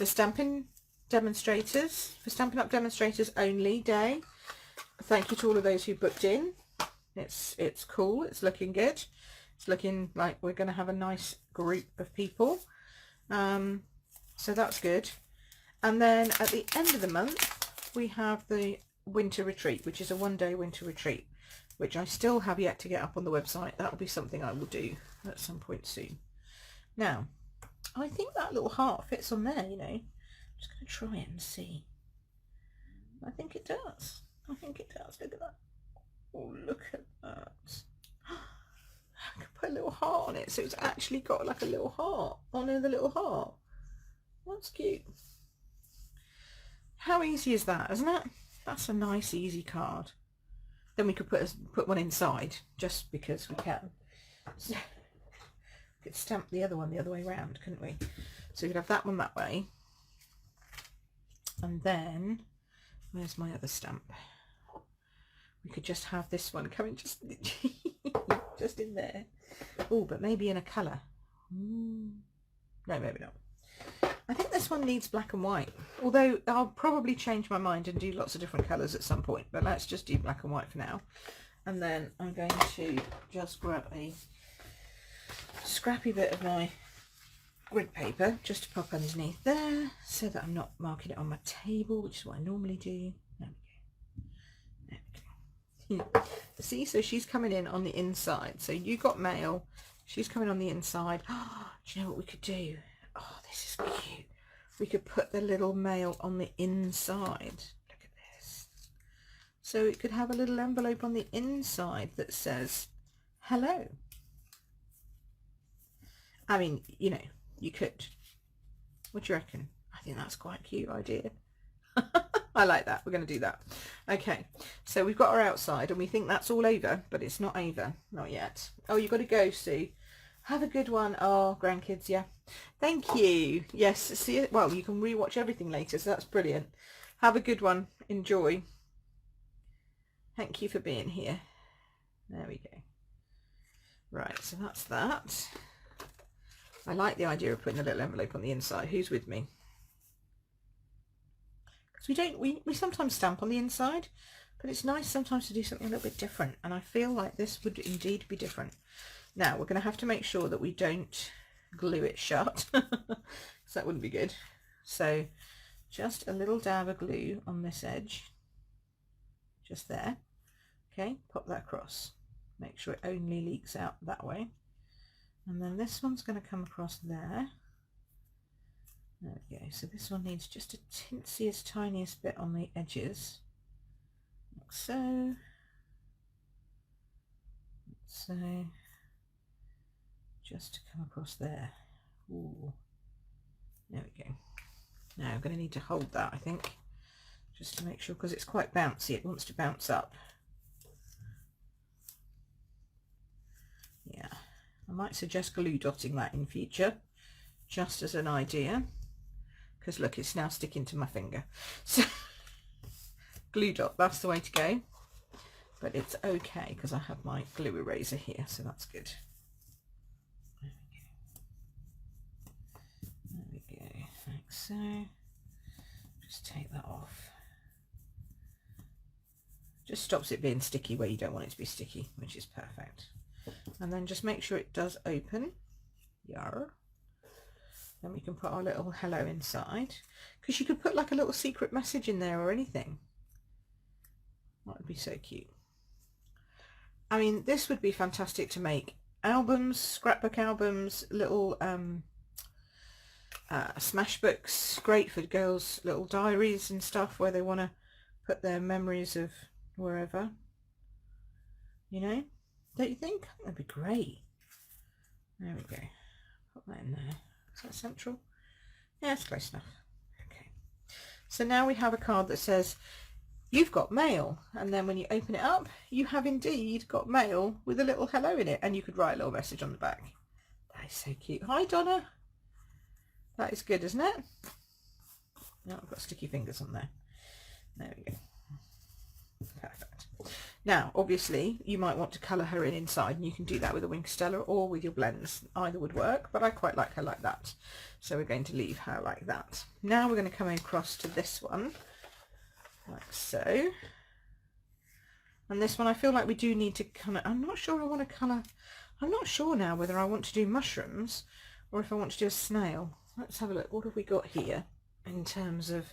Stampin' Up demonstrators only day. Thank you to all of those who booked in. It's cool. It's looking good. It's looking like we're going to have a nice group of people. So that's good. And then at the end of the month, we have the winter retreat, which is a one-day winter retreat, which I still have yet to get up on the website. That will be something I will do at some point soon. Now, I think that little heart fits on there, you know. I'm just going to try it and see. I think it does. I think it does. Look at that. Oh, look at that. I could put a little heart on it, so it's actually got like a little heart on the little heart. That's cute. How easy is that, isn't it? That's a nice, easy card. Then we could put one inside, just because we can. So, we could stamp the other one the other way around, couldn't we? So we could have that one that way. And then, where's my other stamp? We could just have this one coming just, just in there. Oh, but maybe in a colour. No, maybe not. I think this one needs black and white, although I'll probably change my mind and do lots of different colours at some point, but let's just do black and white for now. And then I'm going to just grab a scrappy bit of my grid paper just to pop underneath there, so that I'm not marking it on my table, which is what I normally do. There we go. There we go. See, so she's coming in on the inside. So you got mail, she's coming on the inside. Oh, do you know what we could do? Oh, this is cute. We could put the little mail on the inside. Look at this. So it could have a little envelope on the inside that says hello. I mean, you know, you could. What do you reckon? I think that's quite a cute idea. I like that. We're going to do that. Okay, so we've got our outside and we think that's all over, but it's not over. Not yet. Oh, you've got to go, Sue. Have a good one. Oh, grandkids, yeah. Thank you. Yes, see it. Well, you can rewatch everything later, so that's brilliant. Have a good one. Enjoy. Thank you for being here. There we go. Right, so that's that. I like the idea of putting a little envelope on the inside. Who's with me? Because we sometimes stamp on the inside, but it's nice sometimes to do something a little bit different, and I feel like this would indeed be different. Now we're going to have to make sure that we don't glue it shut, because that wouldn't be good. So just a little dab of glue on this edge, just there. Okay, pop that across. Make sure it only leaks out that way. And then this one's going to come across there. There we go. So this one needs just a tiniest, tiniest bit on the edges, like so. So just to come across there. Ooh. There we go. Now I'm going to need to hold that, I think, just to make sure, because it's quite bouncy. It wants to bounce up. Yeah. I might suggest glue dotting that in future, just as an idea, because look, it's now sticking to my finger. So glue dot, that's the way to go. But it's okay because I have my glue eraser here, so that's good. There we go, like so. Just take that off. Just stops it being sticky where you don't want it to be sticky, which is perfect. And then just make sure it does open. Yar. Then we can put our little hello inside, because you could put like a little secret message in there or anything. That would be so cute. I mean, this would be fantastic to make albums, scrapbook albums, little smash books. Great for girls' little diaries and stuff where they want to put their memories of wherever, you know. Don't you think? That'd be great. There we go. Put that in there. Is that central? Yeah, it's close enough. Okay. So now we have a card that says, you've got mail. And then when you open it up, you have indeed got mail with a little hello in it. And you could write a little message on the back. That is so cute. Hi, Donna. That is good, isn't it? Now I've got sticky fingers on there. There we go. Perfect. Now, obviously, you might want to colour her in inside, and you can do that with a wing Stella or with your blends. Either would work, but I quite like her like that. So we're going to leave her like that. Now we're going to come across to this one, like so. And this one, I feel like we do need to colour. I'm not sure I want to colour. I'm not sure now whether I want to do mushrooms or if I want to do a snail. Let's have a look. What have we got here in terms of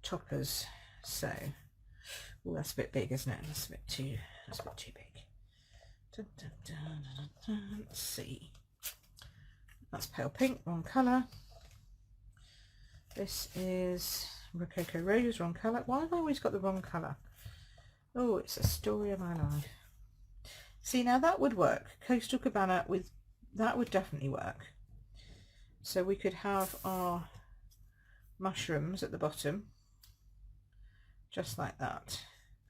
toppers? So, oh, that's a bit big, isn't it? That's a bit too big. Dun, dun, dun, dun, dun. Let's see. That's pale pink, wrong colour. This is Rococo Rose, wrong colour. Why have I always got the wrong colour? Oh, it's a story of my life. See, now that would work. Coastal Cabana with that would definitely work. So we could have our mushrooms at the bottom, just like that,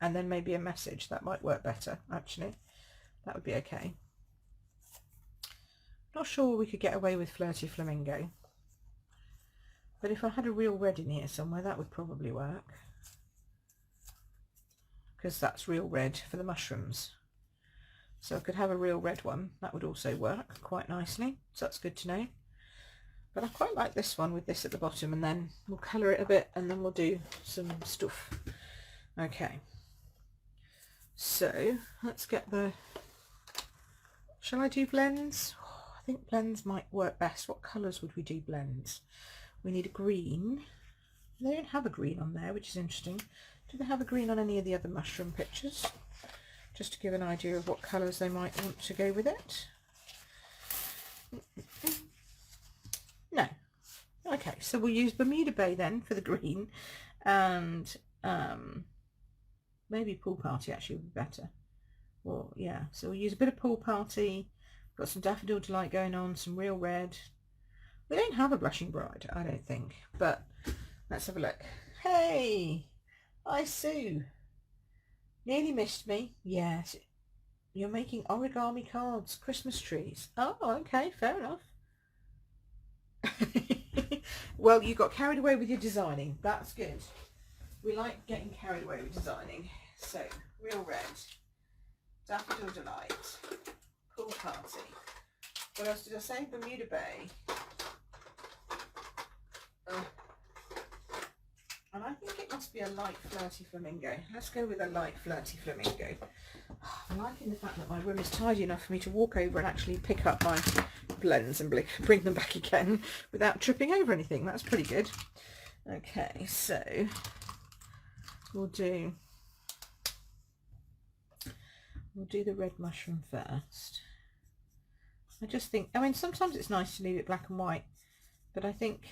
and then maybe a message. That might work better, actually. That would be okay. Not sure we could get away with Flirty Flamingo, but if I had a real red in here somewhere, that would probably work, because that's real red for the mushrooms. So I could have a real red one. That would also work quite nicely, so that's good to know. But I quite like this one with this at the bottom, and then we'll colour it a bit and then we'll do some stuff. Okay, so let's get the, shall I do blends? Oh, I think blends might work best. What colours would we do blends? We need a green. They don't have a green on there, which is interesting. Do they have a green on any of the other mushroom pictures? Just to give an idea of what colours they might want to go with it. No. Okay, so we'll use Bermuda Bay then for the green, and maybe Pool Party actually would be better. Well, yeah, so we'll use a bit of Pool Party. Got some Daffodil Delight going on, some real red. We don't have a Blushing Bride, I don't think, but let's have a look. Hey, hi Sue. Nearly missed me. Yes, you're making origami cards, Christmas trees. Oh, okay, fair enough. Well, you got carried away with your designing. That's good. We like getting carried away with designing. So, real red, Daffodil Delight, Pool Party. What else did I say? Bermuda Bay. And I think it must be a light Flirty Flamingo. Let's go with a light Flirty Flamingo. I'm liking the fact that my room is tidy enough for me to walk over and actually pick up my blends and bring them back again without tripping over anything. That's pretty good. Okay, so we'll do the red mushroom first. I just think, I mean, sometimes it's nice to leave it black and white, but I think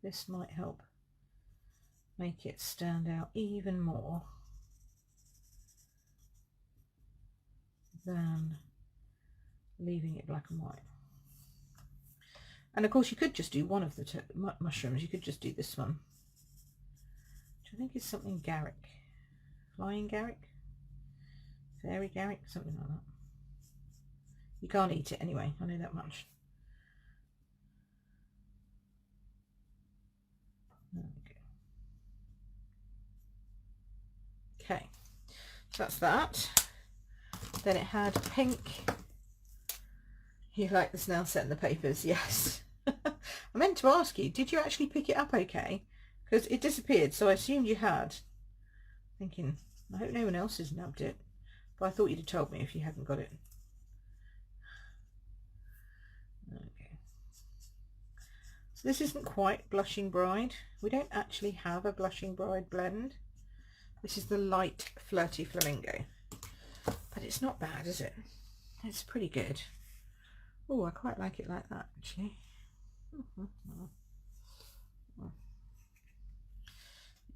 this might help make it stand out even more than leaving it black and white. And of course you could just do one of the mushrooms. You could just do this one, which I think is something Garrick. Flying Garrick? Fairy Garrick? Something like that. You can't eat it anyway, I know that much. Okay, so that's that. Then it had pink. You like the snail set in the papers? Yes. I meant to ask you, did you actually pick it up okay? Because it disappeared, so I assumed you had. Thinking, I hope no one else has nabbed it. But I thought you'd have told me if you hadn't got it. Okay. So this isn't quite Blushing Bride. We don't actually have a Blushing Bride blend. This is the light Flirty Flamingo. But it's not bad, is it? It's pretty good. Oh, I quite like it like that, actually.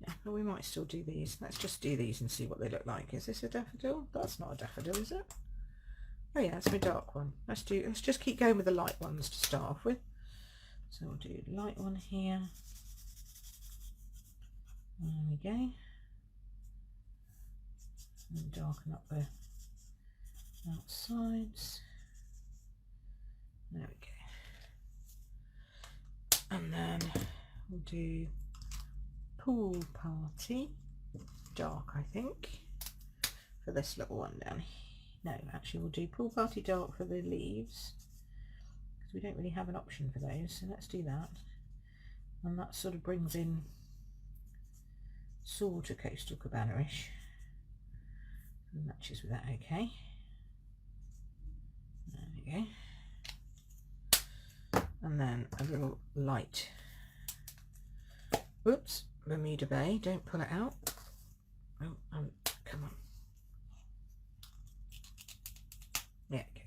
Yeah, well, we might still do these. Let's just do these and see what they look like. Is this a daffodil? That's not a daffodil, is it? Oh yeah, it's my dark one. Let's just keep going with the light ones to start off with. So we'll do light one here. There we go. And darken up the outsides. There we go. And then we'll do Pool Party, dark I think, for this little one down here. No, actually we'll do Pool Party Dark for the leaves, because we don't really have an option for those, so let's do that. And that sort of brings in sort of Coastal Cabana-ish. Matches with that, okay. There we go. And then a little light, whoops, Bermuda Bay, don't pull it out. Oh, come on. There we go.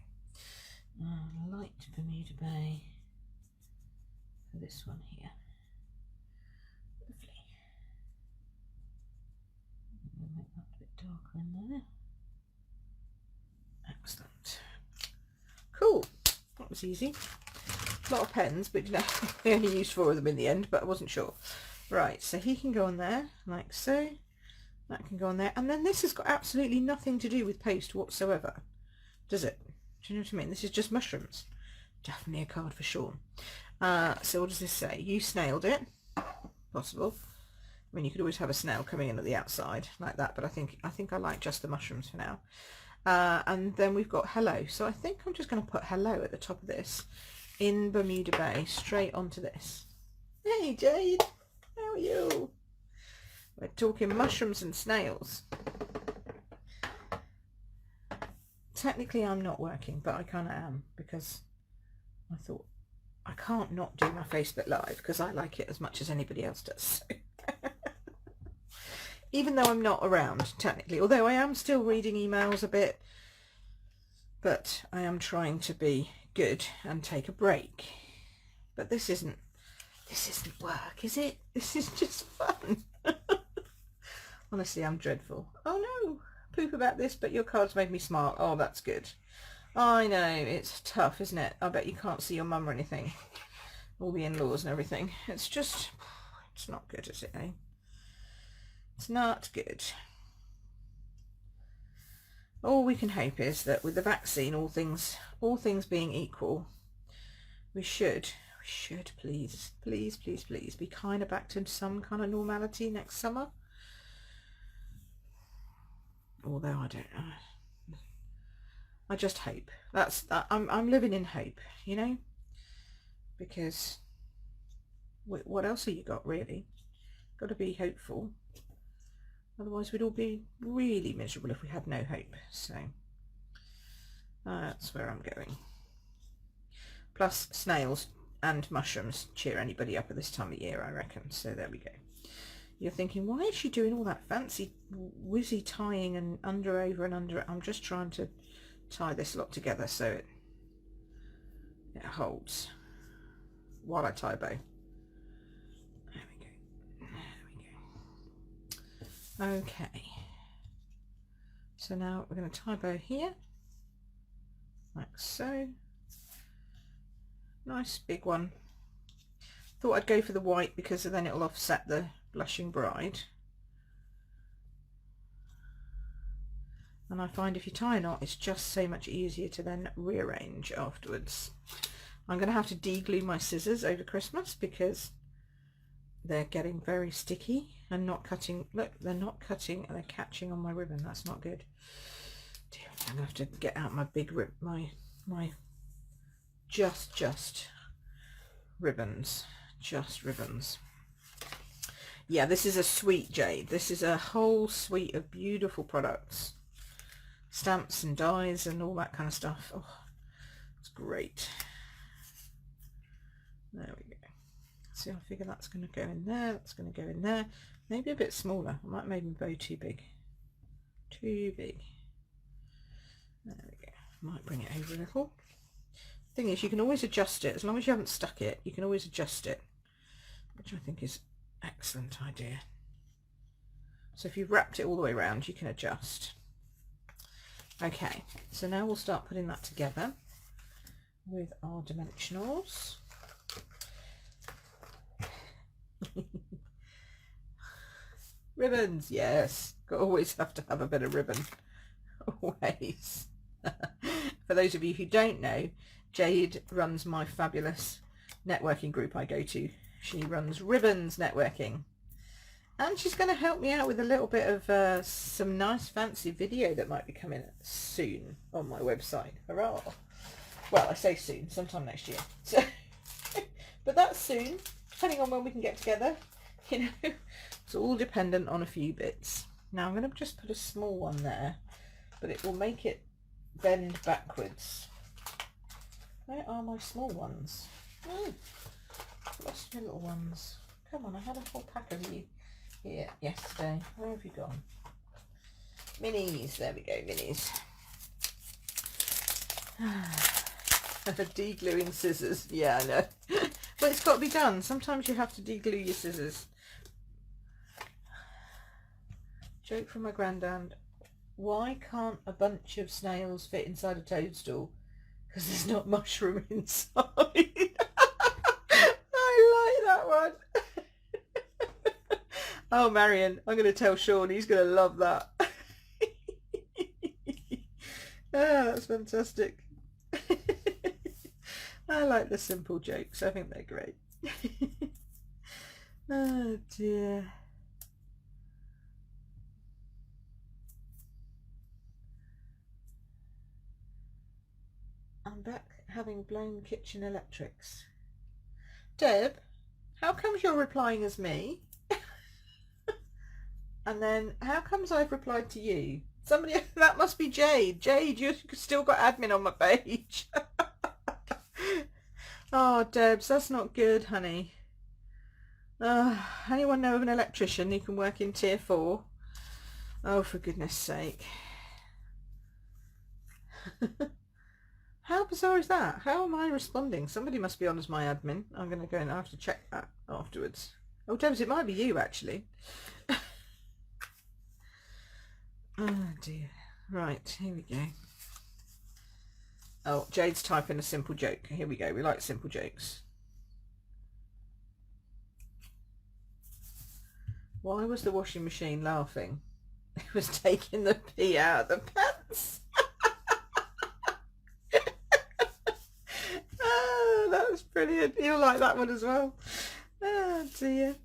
Light Bermuda Bay for this one here. Lovely. We'll make that a bit darker in there. Excellent. Cool. That was easy. A lot of pens, but you know, I only used 4 of them in the end, but I wasn't sure. Right, so he can go on there, like so. That can go on there. And then this has got absolutely nothing to do with paste whatsoever, does it? Do you know what I mean? This is just mushrooms. Definitely a card for Sean. So what does this say? You snailed it. Possible. I mean, you could always have a snail coming in at the outside like that, but I think I like just the mushrooms for now. And then we've got hello. So I think I'm just going to put hello at the top of this in Bermuda Bay, straight onto this. Hey Jade, how are you? We're talking mushrooms and snails. Technically I'm not working, but I kind of am, because I thought I can't not do my Facebook Live because I like it as much as anybody else does. So. Even though I'm not around technically, although I am still reading emails a bit, but I am trying to be good and take a break. But this isn't work, is it? This is just fun. Honestly, I'm dreadful. Oh no, poop about this, but your cards made me smile. Oh, that's good. I know, it's tough, isn't it? I bet you can't see your mum or anything. All the in-laws and everything. It's just, it's not good, is it, eh? It's not good. All we can hope is that with the vaccine, all things being equal, we should please be kind of back to some kind of normality next summer. Although I don't know. I just hope. I'm living in hope, you know, because what else have you got, really? Got to be hopeful. Otherwise we'd all be really miserable if we had no hope. So that's where I'm going. Plus snails and mushrooms cheer anybody up at this time of year, I reckon. So there we go. You're thinking, why is she doing all that fancy whizzy tying and under, over and under? I'm just trying to tie this lot together so it holds while I tie a bow. There we go. There we go. Okay. So now we're going to tie a bow here, like so. Nice big one. Thought I'd go for the white because then it'll offset the blushing bride. And I find if you tie a knot, it's just so much easier to then rearrange afterwards. I'm going to have to de-glue my scissors over Christmas because they're getting very sticky and not cutting. Look, they're not cutting and they're catching on my ribbon. That's not good. Dear, I'm going to have to get out my big my just ribbons. Just ribbons. Yeah, this is a suite, Jade. This is a whole suite of beautiful products. Stamps and dies and all that kind of stuff. Oh, it's great. There we go. So I figure that's going to go in there. That's going to go in there. Maybe a bit smaller. I might make my bow too big. Too big. There we go. Might bring it over a little. Thing is, you can always adjust it. As long as you haven't stuck it, you can always adjust it. Which I think is an excellent idea. So if you've wrapped it all the way around, you can adjust. Okay, so now we'll start putting that together with our dimensionals. Ribbons, yes. Always have to have a bit of ribbon. Always. For those of you who don't know, Jade runs my fabulous networking group I go to. She runs Ribbons Networking. And she's going to help me out with a little bit of some nice fancy video that might be coming soon on my website. Hurrah! Well, I say soon, sometime next year. So, but that's soon, depending on when we can get together. You know, it's all dependent on a few bits. Now I'm going to just put a small one there, but it will make it bend backwards. Where are my small ones? Oh, lost my little ones. Come on, I had a whole pack of you here yesterday. Where have you gone? Minis, there we go, minis. De-gluing scissors, yeah, I know. But it's got to be done. Sometimes you have to de-glue your scissors. Joke from my granddad. Why can't a bunch of snails fit inside a toadstool? Because there's not mushroom inside. I like that one. Oh, Marion, I'm going to tell Sean. He's going to love that. That's fantastic. I like the simple jokes. I think they're great. Oh, dear. I'm back having blown kitchen electrics. Deb, how comes you're replying as me? And then how comes I've replied to you? Somebody, that must be Jade. Jade, you've still got admin on my page. Oh, Debs, that's not good, honey. Anyone know of an electrician who can work in tier 4? Oh, for goodness sake. How bizarre is that? How am I responding? Somebody must be on as my admin. I'm going to go and I have to check that afterwards. Oh, Debs, it might be you, actually. Oh, dear. Right, here we go. Oh, Jade's typing a simple joke. Here we go. We like simple jokes. Why was the washing machine laughing? It was taking the pee out of the pants. Oh, that was brilliant. You'll like that one as well. Oh, dear.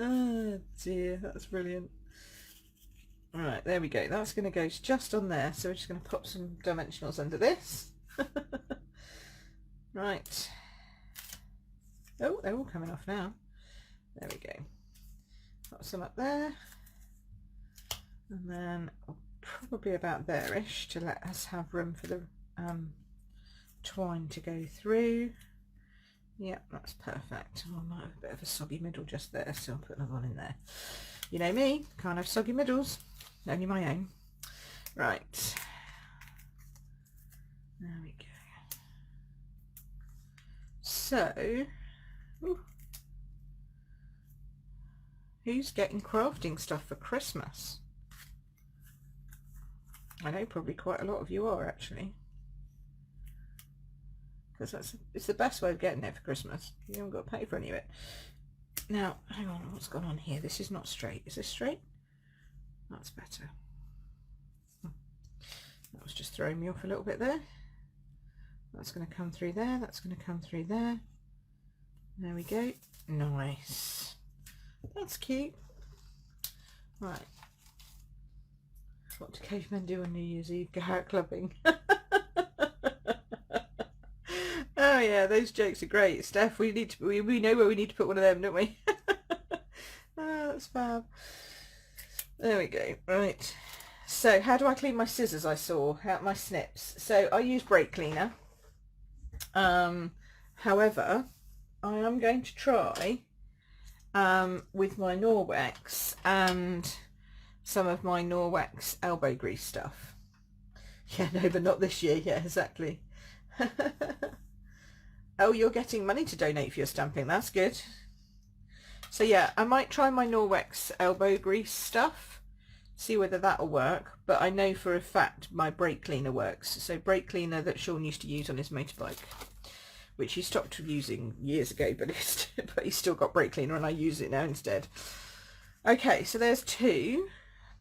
Oh, dear. That's brilliant. Right, there we go. That's going to go just on there. So we're just going to pop some dimensionals under this. Right. Oh, they're all coming off now. There we go. Got some up there. And then probably about there-ish to let us have room for the twine to go through. Yep, that's perfect. Oh, I might have a bit of a soggy middle just there, so I'll put another one in there. You know me, can't have soggy middles. Only my own. Right. There we go. So, who's getting crafting stuff for Christmas? I know probably quite a lot of you are, actually. Because it's the best way of getting it for Christmas. You haven't got to pay for any of it. Now, hang on, what's gone on here? This is not straight. Is this straight? That's better. That was just throwing me off a little bit there. That's going to come through there. That's going to come through there. There we go. Nice. That's cute. Right. What do cavemen do on New Year's Eve? Go out clubbing. Oh yeah, those jokes are great. Steph, we know where we need to put one of them, don't we? Oh, that's fab. There we go. Right. So how do I clean my scissors? I saw out my snips. So I use brake cleaner. However, I am going to try with my Norwex and some of my Norwex elbow grease stuff. Yeah, no, but not this year. Yeah, exactly. Oh, you're getting money to donate for your stamping. That's good. So yeah, I might try my Norwex elbow grease stuff, see whether that'll work. But I know for a fact my brake cleaner works. So brake cleaner that Sean used to use on his motorbike, which he stopped using years ago, but he's still got brake cleaner and I use it now instead. Okay, so there's two.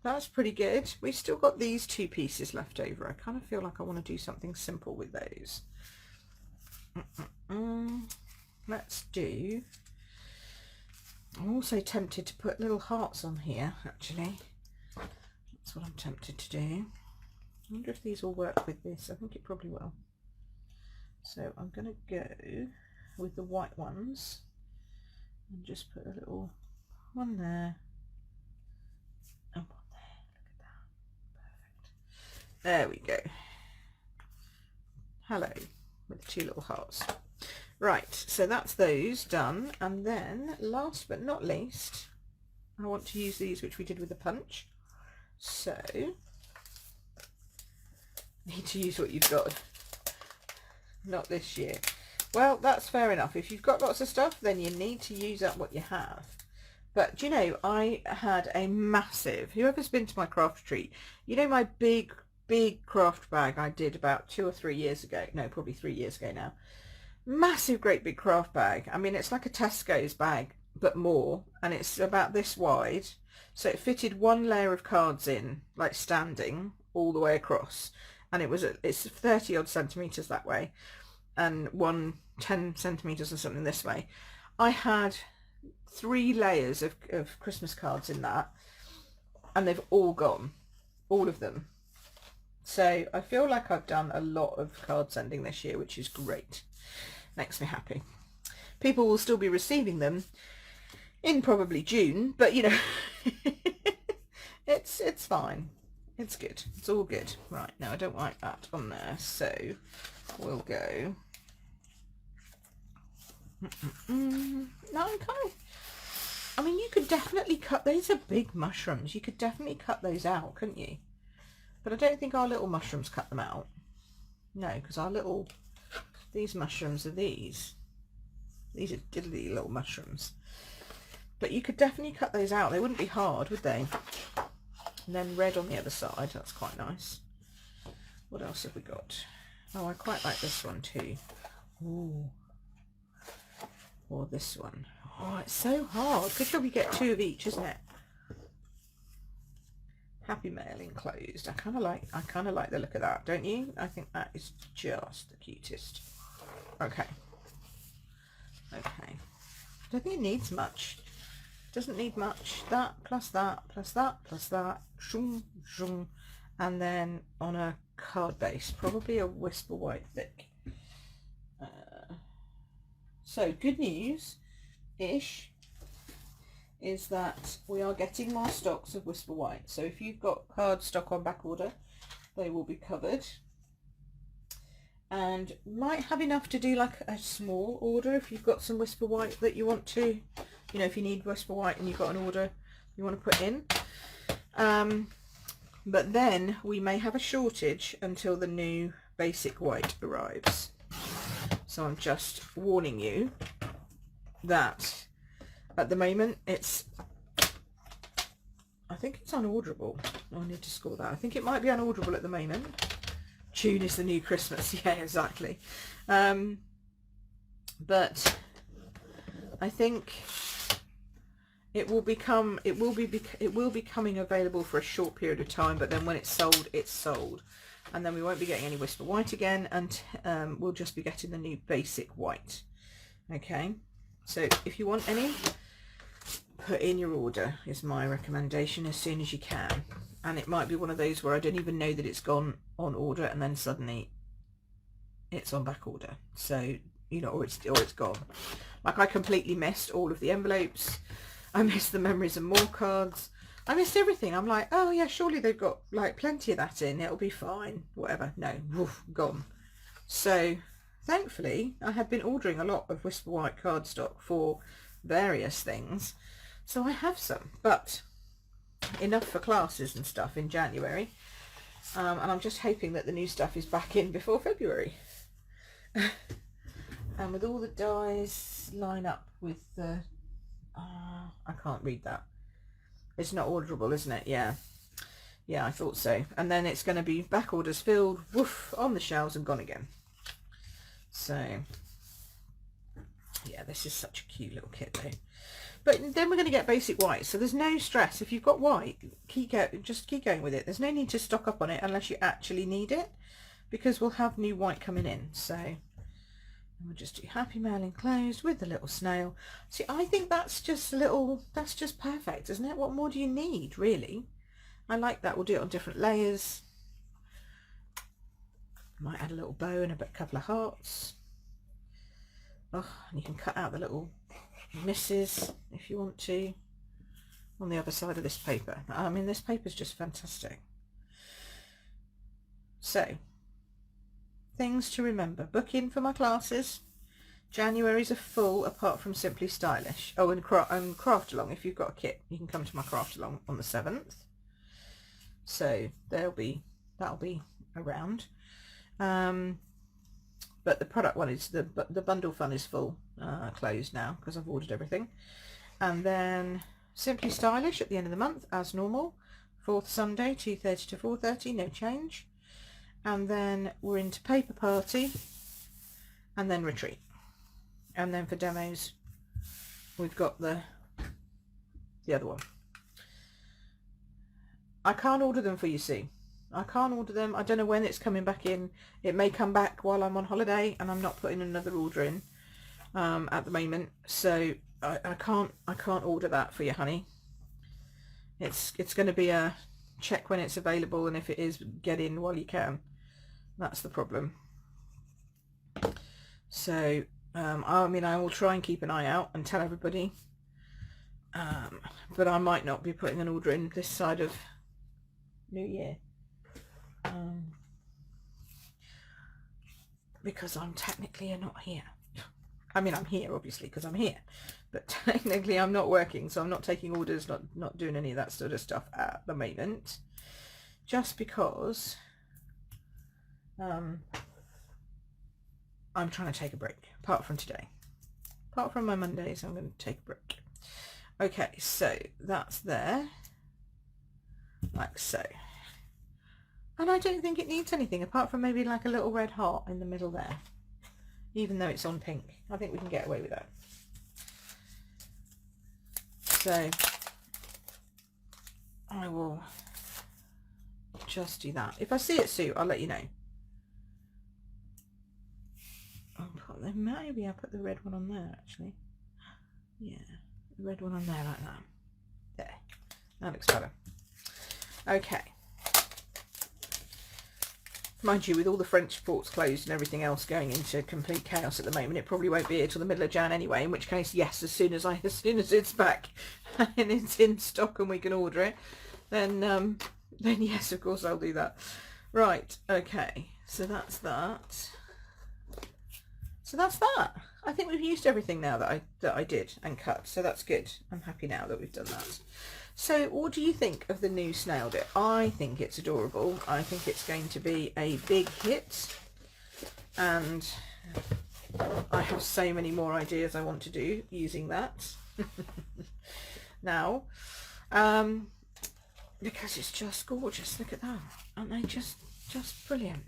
That's pretty good. We've still got these two pieces left over. I kind of feel like I want to do something simple with those. Let's do I'm also tempted to put little hearts on here, actually. That's what I'm tempted to do. I wonder if these will work with this. I think it probably will. So I'm going to go with the white ones and just put a little one there and one there. Look at that. Perfect. There we go. Hello, with two little hearts. Right, so that's those done. And then last but not least, I want to use these which we did with the punch. So need to use what you've got. Not this year. Well, that's fair enough. If you've got lots of stuff, then you need to use up what you have. But do you know, I had a massive, whoever's been to my craft retreat, you know my big craft bag I did about 2 or 3 years ago. No, probably 3 years ago now. Massive, great big craft bag. I mean, it's like a Tesco's bag, but more. And it's about this wide. So it fitted one layer of cards in, like standing, all the way across. And it's 30 odd centimetres that way, and 10 centimetres or something this way. I had 3 layers of Christmas cards in that, and they've all gone, all of them. So I feel like I've done a lot of card sending this year, which is great. Makes me happy. People will still be receiving them in probably June, but you know, it's fine. It's good. It's all good. Right, now I don't like that on there, so we'll go. No, I mean, you could definitely cut, those are big mushrooms. You could definitely cut those out, couldn't you? But I don't think our little mushrooms cut them out. No, because these mushrooms are these. These are diddly little mushrooms. But you could definitely cut those out. They wouldn't be hard, would they? And then red on the other side, that's quite nice. What else have we got? Oh, I quite like this one too. Ooh. Or this one. Oh, it's so hard. Could probably get 2 of each, isn't it? Happy Mail enclosed. I kind of like the look of that, don't you? I think that is just the cutest. Okay. Okay. I don't think it needs much. Doesn't need much. That plus that plus that plus that, zoom, zoom, and then on a card base, probably a Whisper White thick. So good news ish is that we are getting more stocks of Whisper White. So if you've got card stock on back order, they will be covered, and might have enough to do like a small order if you've got some Whisper White that you want to. You know, if you need Whisper White and you've got an order you want to put in. But then we may have a shortage until the new basic white arrives. So I'm just warning you that at the moment I think it's unorderable. I need to score that. I think it might be unorderable at the moment. June is the new Christmas. Yeah, exactly. But I think it will be coming available for a short period of time, but then when it's sold, and then we won't be getting any Whisper White again, and we'll just be getting the new basic white. Okay, so if you want any, put in your order is my recommendation as soon as you can. And it might be one of those where I don't even know that it's gone on order, and then suddenly it's on back order. So you know, or it's gone. Like I completely missed all of the envelopes. I missed the memories and more cards. I missed everything. I'm like, oh yeah, surely they've got like plenty of that in. It'll be fine. Whatever. No, woof, gone. So thankfully, I had been ordering a lot of Whisper White cardstock for various things. So I have some, but enough for classes and stuff in January. And I'm just hoping that the new stuff is back in before February. And with all the dies line up with the... I can't read that. It's not orderable, isn't it? Yeah. Yeah, I thought so. And then it's going to be back orders filled, woof, on the shelves and gone again. So, yeah, this is such a cute little kit though. But then we're going to get basic white, so there's no stress. If you've got white, just keep going with it. There's no need to stock up on it unless you actually need it, because we'll have new white coming in. So And we'll just do happy mail enclosed with the little snail. See, I think that's just a little, that's just perfect, isn't it? What more do you need, really? I like that. We'll do it on different layers. Might add a little bow and a couple of hearts. Oh, and you can cut out the little misses if you want to on the other side of this paper. I mean, this paper is just fantastic. So, things to remember. Book in for my classes. January's are full apart from Simply Stylish. Oh, and craft along. If you've got a kit, you can come to my craft along on the 7th. So that'll be around. But the product one is the bundle fun is full, closed now because I've ordered everything. And then Simply Stylish at the end of the month as normal. 4th Sunday, 2:30 to 4:30, no change. And then we're into Paper Party and then Retreat. And then for demos we've got the other one. I can't order them for you, Sue. I can't order them. I don't know when it's coming back in. It may come back while I'm on holiday and I'm not putting another order in at the moment. So I can't order that for you, honey. It's going to be a check when it's available, and if it is, get in while you can. That's the problem. So I mean, I will try and keep an eye out and tell everybody, but I might not be putting an order in this side of New Year, because I'm technically not here. I mean, I'm here obviously because I'm here, but technically I'm not working, so I'm not taking orders, not doing any of that sort of stuff at the moment, just because I'm trying to take a break. Apart from today, apart from my Mondays, I'm going to take a break. Okay, so that's there, like so. And I don't think it needs anything apart from maybe like a little red heart in the middle there, even though it's on pink. I think we can get away with that. So I will just do that. If I see it, Sue, I'll let you know. Maybe I'll put the red one on there, actually. Yeah, the red one on there like that. There. That looks better. Okay. Mind you, with all the French ports closed and everything else going into complete chaos at the moment, it probably won't be here till the middle of Jan anyway, in which case, yes, as soon as it's back and it's in stock and we can order it, then yes, of course I'll do that. Right, okay, so that's that. So that's that. I think we've used everything now that I did and cut, so that's good. I'm happy now that we've done that. So what do you think of the new Snail bit? I think it's adorable. I think it's going to be a big hit, and I have so many more ideas I want to do using that now, because it's just gorgeous. Look at that. Aren't they just brilliant?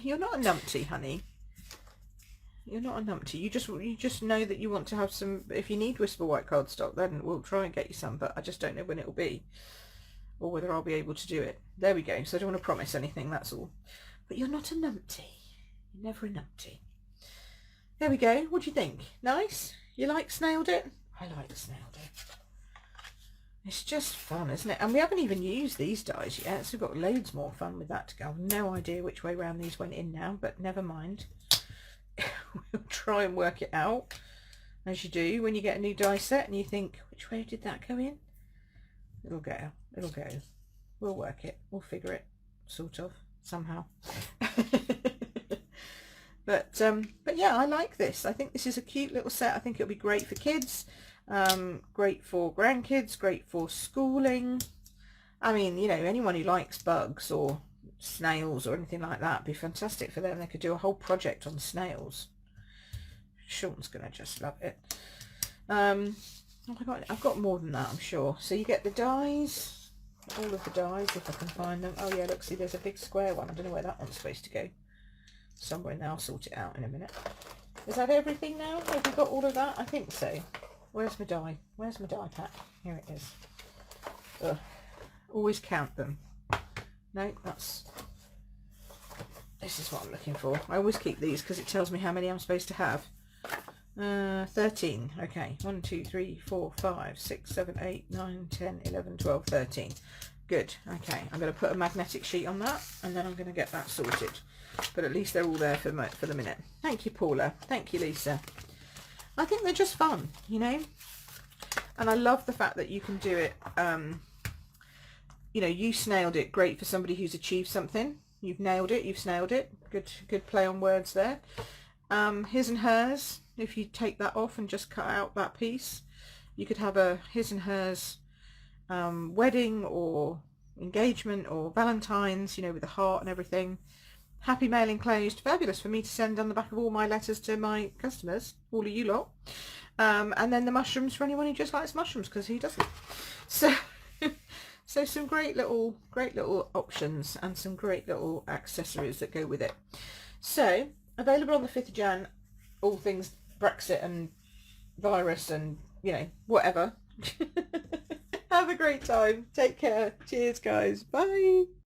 You're not a numpty, honey. You're not a numpty. You just know that you want to have some. If you need Whisper White cardstock, then we'll try and get you some, but I just don't know when it'll be or whether I'll be able to do it. There we go. So I don't want to promise anything, that's all. But you're not a numpty. You're never a numpty. There we go. What do you think? Nice? You like Snailed it? I like Snailed it. It's just fun, isn't it? And we haven't even used these dies yet, so we've got loads more fun with that to go. I've no idea which way round these went in now, but never mind. We'll try and work it out, as you do when you get a new die set and you think, which way did that go in? It'll go. We'll work it. We'll figure it, sort of, somehow. But yeah, I like this. I think this is a cute little set. I think it'll be great for kids. Great for grandkids, great for schooling. I mean, you know, anyone who likes bugs or snails or anything like that would be fantastic for them. They could do a whole project on snails. Sean's gonna just love it. I've got more than that, I'm sure. So you get the dies, all of the dies, if I can find them. Oh yeah, look, see, there's a big square one. I don't know where that one's supposed to go. Somewhere now. I'll sort it out in a minute. Is that everything now? Have we got all of that? I think so. Where's my die? Where's my die pack? Here it is. Ugh. Always count them. No, that's This is what I'm looking for. I always keep these because it tells me how many I'm supposed to have. 13. Okay. 1, 2, 3, 4, 5, 6, 7, 8, 9, 10, 11, 12, 13. Good. Okay. I'm going to put a magnetic sheet on that and then I'm going to get that sorted. But at least they're all there for the minute. Thank you, Paula. Thank you, Lisa. I think they're just fun, you know. And I love the fact that you can do it. You know, you snailed it. Great for somebody who's achieved something. You've nailed it. You've snailed it. Good play on words there. His and hers. If you take that off and just cut out that piece, you could have a his and hers wedding or engagement or Valentine's, you know, with the heart and everything. Happy mail enclosed. Fabulous for me to send on the back of all my letters to my customers, all of you lot. And then the mushrooms for anyone who just likes mushrooms, because who doesn't? So, so some great little options and some great little accessories that go with it. So available on the 5th of Jan. All things Brexit and virus and, you know, whatever. Have a great time. Take care. Cheers, guys. Bye.